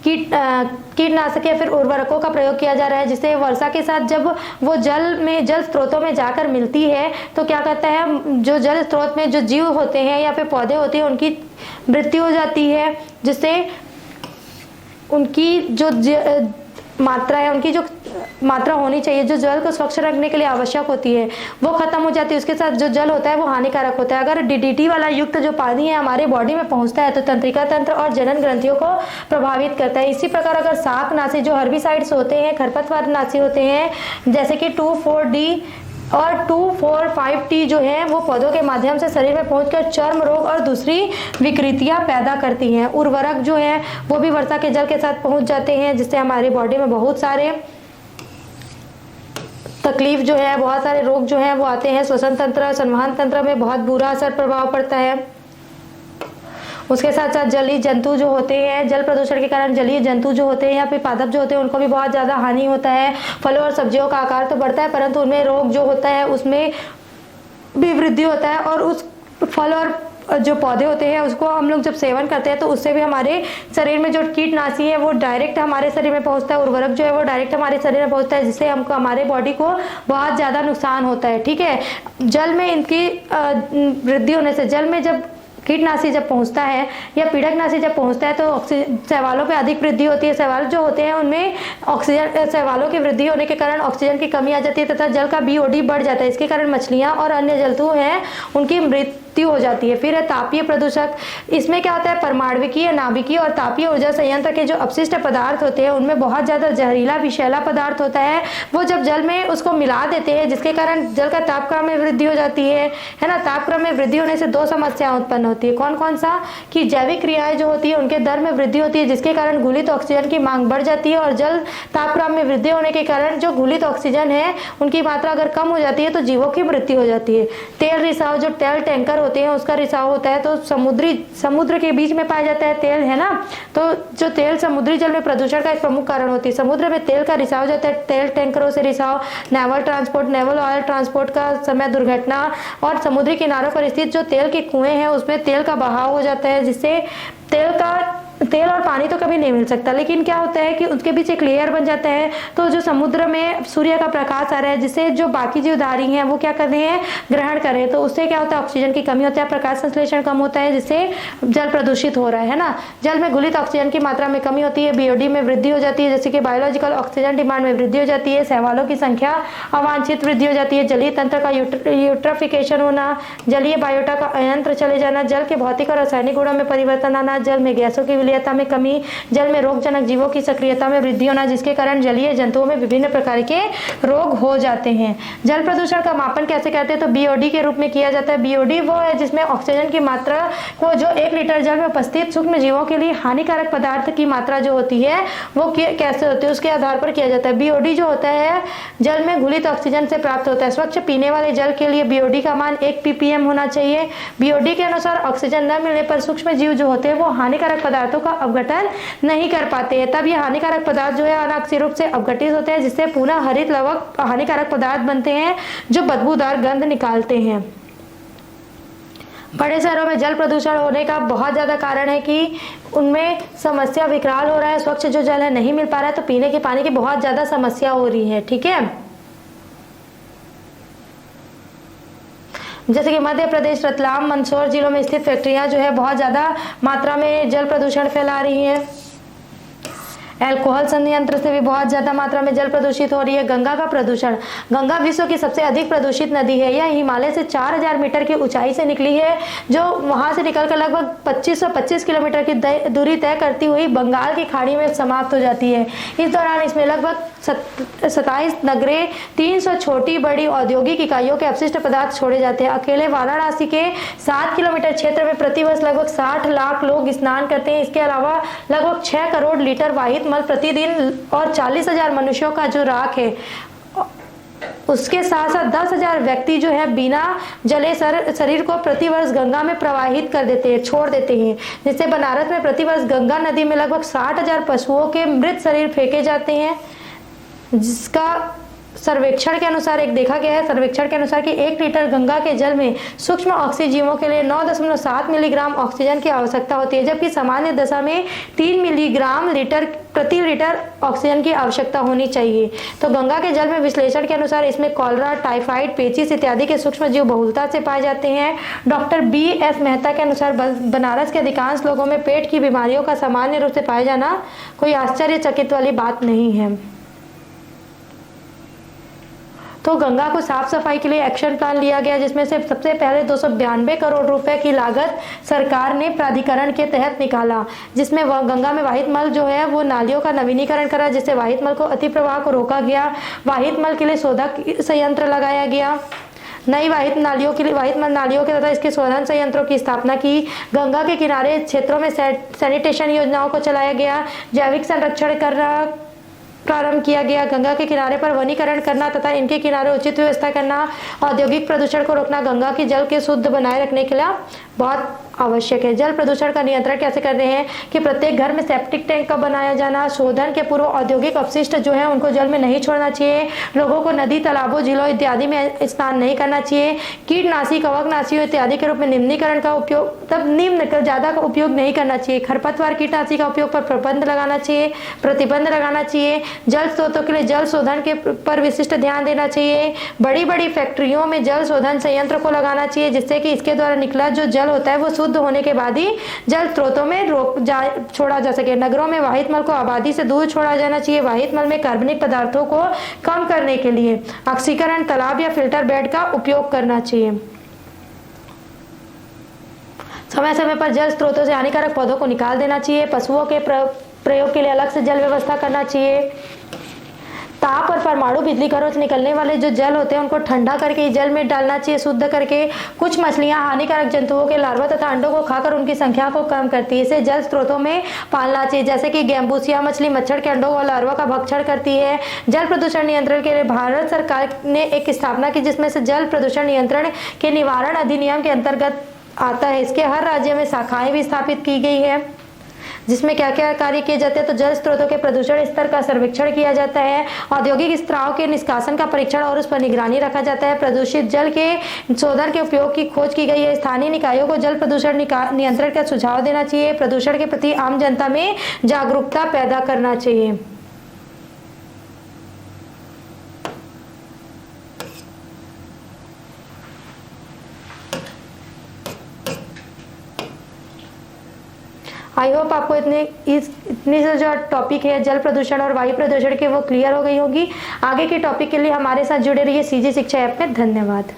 कीटनाशक या फिर उर्वरकों का प्रयोग किया जा रहा है, जिससे वर्षा के साथ जब वो जल स्रोतों में जाकर मिलती है तो क्या करता है, जो जल स्रोत में जो जीव होते हैं या फिर पौधे होते हैं उनकी मृत्यु हो जाती है, जिससे उनकी जो मात्रा है, उनकी जो मात्रा होनी चाहिए जो जल को स्वच्छ रखने के लिए आवश्यक होती है वो खत्म हो जाती है। उसके साथ जो जल होता है वो हानिकारक होता है। अगर DDT वाला युक्त जो पानी है हमारे बॉडी में पहुंचता है तो तंत्रिका तंत्र और जनन ग्रंथियों को प्रभावित करता है। इसी प्रकार अगर शाकनाशी जो हर्बिसाइड्स होते हैं, खरपतवारनाशी होते हैं, जैसे कि 2,4-D और 2,4,5-T जो है वो पौधों के माध्यम से शरीर में पहुंचकर चर्म रोग और दूसरी विकृतियां पैदा करती हैं। उर्वरक जो है वो भी वर्षा के जल के साथ पहुंच जाते हैं, जिससे हमारी बॉडी में बहुत सारे तकलीफ जो है, बहुत सारे रोग जो है वो आते हैं। श्वसन तंत्र, संवहन तंत्र में बहुत बुरा असर प्रभाव पड़ता है। उसके साथ साथ जलीय जंतु जो होते हैं, जल प्रदूषण के कारण जलीय जंतु जो होते हैं या फिर पादप जो होते हैं उनको भी बहुत ज़्यादा हानि होता है। फलों और सब्जियों का आकार तो बढ़ता है परंतु उनमें रोग जो होता है उसमें भी वृद्धि होता है। और उस फल और जो पौधे होते हैं उसको हम लोग जब सेवन करते हैं तो उससे भी हमारे शरीर में जो कीटनाशी है वो डायरेक्ट हमारे शरीर में पहुंचता है, उर्वरक जो है वो डायरेक्ट हमारे शरीर में पहुंचता है, जिससे हमको हमारे बॉडी को बहुत ज़्यादा नुकसान होता है। ठीक है, जल में इनकी वृद्धि होने से, जल में जब कीटनाशी जब पहुंचता है या पीड़कनाशी जब पहुंचता है तो शैवालों पे अधिक वृद्धि होती है। शैवाल जो होते हैं उनमें शैवालों की वृद्धि होने के कारण ऑक्सीजन की कमी आ जाती है तथा जल का BOD बढ़ जाता है। इसके कारण मछलियां और अन्य जंतु हैं उनकी मृत्यु हो जाती है। फिर है तापीय प्रदूषक। इसमें क्या होता है, परमाणविकीय, नाभिकीय और तापीय ऊर्जा संयंत्र के जो अपशिष्ट पदार्थ होते हैं उनमें बहुत ज़्यादा जहरीला विषैला पदार्थ होता है। वो जब जल में उसको मिला देते हैं जिसके कारण जल का तापक्रम में वृद्धि हो जाती है ना। तापक्रम में वृद्धि होने से 2 समस्याएं उत्पन्न होती है। कौन कौन सा, कि जैविक क्रियाएं जो होती है उनके दर में वृद्धि होती है जिसके कारण घुलित ऑक्सीजन की मांग बढ़ जाती है। और जल तापक्रम में वृद्धि होने के कारण जो घुलित ऑक्सीजन है उनकी मात्रा अगर कम हो जाती है तो जीवों की मृत्यु हो जाती है। तेल रिसाव, जो तेल टैंकर होते हैं उसका रिसाव होता है, तो समुद्र के बीच में पाया जाता है तेल, है ना। तो जो तेल समुद्री जल में प्रदूषण का एक प्रमुख कारण होती है। समुद्र में तेल का रिसाव जाता है, तेल टैंकरों से रिसाव, नेवल ऑयल ट्रांसपोर्ट का समय दुर्घटना, और समुद्री किनारों पर स्थित जो तेल के कुएं हैं उसमें तेल का बहाव हो जाता है, जिससे तेल और पानी तो कभी नहीं मिल सकता, लेकिन क्या होता है कि उसके बीच एक लेयर बन जाता है। तो जो समुद्र में सूर्य का प्रकाश आ रहा है, जिससे जो बाकी जीवधारी हैं वो क्या कर रहे हैं, ग्रहण कर रहे हैं, तो उससे क्या होता है, ऑक्सीजन की कमी होती है, प्रकाश संश्लेषण कम होता है, जिससे जल प्रदूषित हो रहा है ना। जल में घुलित ऑक्सीजन की मात्रा में कमी होती है, बीओडी में वृद्धि हो जाती है, जैसे कि बायोलॉजिकल ऑक्सीजन डिमांड में वृद्धि हो जाती है, शैवालों की संख्या अवांछित वृद्धि हो जाती है, जलीय तंत्र का यूट्रोफिकेशन होना, जलीय बायोटा का अयंत्र चले जाना, जल के भौतिक और रासायनिक गुणों में परिवर्तन आना, जल में गैसों की विलयता में कमी, जल में रोगजनक जीवों की सक्रियता में वृद्धि होना, जिसके कारण जलीय जंतुओं में विभिन्न प्रकार के रोग हो जाते हैं। जल प्रदूषण का मापन कैसे करते हैं, तो बीओडी के रूप में किया जाता है। बीओडी वो है जिसमें ऑक्सीजन की मात्रा को जो 1 लीटर जल में उपस्थित सूक्ष्म जीवों के लिए हानिकारक पदार्थ की मात्रा जो होती है वो कैसे होती है उसके आधार पर किया जाता है। बीओडी जो होता है जल में घुलित ऑक्सीजन से प्राप्त होता है। स्वच्छ पीने वाले जल के लिए बीओडी का मान 1 ppm होना चाहिए। बीओडी के अनुसार ऑक्सीजन न मिलने पर सूक्ष्म जीव जो होते हैं वो हानिकारक पदार्थों का अपघटन नहीं कर पाते हैं, तब ये हानिकारक पदार्थ जो है अनाक्षी रूप से अपघटित होते हैं, जिससे पुनः हरित लवक हानिकारक पदार्थ बनते हैं जो बदबूदार गंध निकालते हैं। बड़े शहरों में जल प्रदूषण होने का बहुत ज़्यादा कारण है कि उनमें समस्या विकराल हो रहा है, स्वच्छ जो जल है नहीं मिल पा रहा है, तो पीने के पानी की बहुत ज़्यादा समस्या हो रही है। ठीक है, जैसे कि मध्य प्रदेश, रतलाम, मंदसौर जिलों में स्थित फैक्ट्रियां जो है बहुत ज़्यादा मात्रा में जल प्रदूषण फैला रही हैं। अल्कोहल संयंत्र से भी बहुत ज्यादा मात्रा में जल प्रदूषित हो रही है। गंगा का प्रदूषण, गंगा विश्व की सबसे अधिक प्रदूषित नदी है। यह हिमालय से 4000 मीटर की ऊंचाई से निकली है, जो वहां से निकलकर लगभग 2525 किलोमीटर की दूरी तय करती हुई बंगाल की खाड़ी में समाप्त हो जाती है। इस दौरान इसमें लगभग 27 नगरें, 300 छोटी बड़ी औद्योगिक इकाइयों के अपशिष्ट पदार्थ छोड़े जाते हैं। अकेले वाराणसी के 7 किलोमीटर क्षेत्र में प्रतिवर्ष लगभग 60 लाख लोग स्नान करते हैं। इसके अलावा लगभग 6 करोड़ लीटर वाहित मल प्रतिदिन और 40,000 मनुष्यों का जो राख है, उसके साथ साथ 10,000 व्यक्ति जो है बिना जले शरीर को प्रतिवर्ष गंगा में प्रवाहित कर देते हैं, छोड़ देते हैं। जिससे बनारस में प्रतिवर्ष गंगा नदी में लगभग 60,000 पशुओं के मृत शरीर फेंके जाते हैं, जिसका सर्वेक्षण के अनुसार एक देखा गया है सर्वेक्षण के अनुसार कि 1 लीटर गंगा के जल में सूक्ष्म ऑक्सीजीवों के लिए 9.7 मिलीग्राम ऑक्सीजन की आवश्यकता होती है, जबकि सामान्य दशा में 3 मिलीग्राम प्रति लीटर ऑक्सीजन की आवश्यकता होनी चाहिए। तो गंगा के जल में विश्लेषण के अनुसार इसमें कॉलरा, टाइफाइड, पेचिस इत्यादि के सूक्ष्म जीव बहुलता से पाए जाते हैं। डॉक्टर BS मेहता के अनुसार बनारस के अधिकांश लोगों में पेट की बीमारियों का सामान्य रूप से पाया जाना कोई आश्चर्यचकित वाली बात नहीं है। तो गंगा को साफ सफाई के लिए एक्शन प्लान लिया गया, जिसमें से सबसे पहले 292 करोड़ रुपए की लागत सरकार ने प्राधिकरण के तहत निकाला, जिसमें गंगा में वाहित मल जो है वो नालियों का नवीनीकरण करा, जिससे वाहित मल को अति प्रवाह को रोका गया। वाहित मल के लिए शोधक संयंत्र लगाया गया। नई वाहित मल नालियों के तथा इसके शोधन संयंत्रों की स्थापना की। गंगा के किनारे क्षेत्रों में सैनिटेशन योजनाओं को चलाया गया। जैविक संरक्षण करना प्रारंभ किया गया। गंगा के किनारे पर वनीकरण करना तथा इनके किनारे उचित व्यवस्था करना, औद्योगिक प्रदूषण को रोकना गंगा की जल के शुद्ध बनाए रखने के लिए बहुत आवश्यक है। जल प्रदूषण का नियंत्रण कैसे करते हैं कि प्रत्येक घर में सेप्टिक टैंक का बनाया जाना, शोधन के पूर्व औद्योगिक अपशिष्ट जो है उनको जल में नहीं छोड़ना चाहिए, लोगों को नदी, तालाबों, झीलों इत्यादि में स्नान नहीं करना चाहिए, कीटनाशी, कवकनाशियों इत्यादि के रूप में निम्नीकरण का उपयोग निम्न ज्यादा का उपयोग नहीं करना चाहिए। खरपतवार कीटनाशी का उपयोग पर प्रतिबंध लगाना चाहिए। जल स्रोतों के लिए जल शोधन के पर विशिष्ट ध्यान देना चाहिए। बड़ी बड़ी फैक्ट्रियों में जल शोधन संयंत्र को लगाना चाहिए, जिससे कि इसके द्वारा निकला जो जल होता है वो शुद्ध होने के बाद ही जल स्रोतों में छोड़ा जा सके। नगरों में वाहित मल को आबादी से दूर छोड़ा जाना चाहिए। वाहित मल में कार्बनिक पदार्थों को कम करने के लिए ऑक्सीकरण तालाब या फिल्टर बेड का उपयोग करना चाहिए। समय समय पर जल स्रोतों से हानिकारक पौधों को निकाल देना चाहिए। पशुओं के प्रयोग के लिए अलग से जल व्यवस्था करना चाहिए। ताप और परमाणु बिजली घरों से निकलने वाले जो जल होते हैं उनको ठंडा करके जल में डालना चाहिए, शुद्ध करके। कुछ मछलियां हानिकारक जंतुओं के लार्वा तथा अंडों को खाकर उनकी संख्या को कम करती है। इसे जल स्रोतों में पालना चाहिए, जैसे कि गैम्बूसिया मछली मच्छर के अंडों और लार्वा का भक्षण करती है। जल प्रदूषण नियंत्रण के लिए भारत सरकार ने एक स्थापना की, जिसमें से जल प्रदूषण नियंत्रण के निवारण अधिनियम के अंतर्गत आता है। इसके हर राज्य में शाखाएं भी स्थापित की गई है, जिसमें क्या क्या कार्य किए जाते हैं। तो जल स्रोतों के प्रदूषण स्तर का सर्वेक्षण किया जाता है, औद्योगिक स्त्राव के निष्कासन का परीक्षण और उस पर निगरानी रखा जाता है, प्रदूषित जल के शोधन के उपयोग की खोज की गई है। स्थानीय निकायों को जल प्रदूषण नियंत्रण का सुझाव देना चाहिए। प्रदूषण के प्रति आम जनता में जागरूकता पैदा करना चाहिए। आई होप आपको इतनी से जो टॉपिक है जल प्रदूषण और वायु प्रदूषण के वो क्लियर हो गई होगी। आगे के टॉपिक के लिए हमारे साथ जुड़े रहिए सीजी शिक्षा ऐप में। धन्यवाद।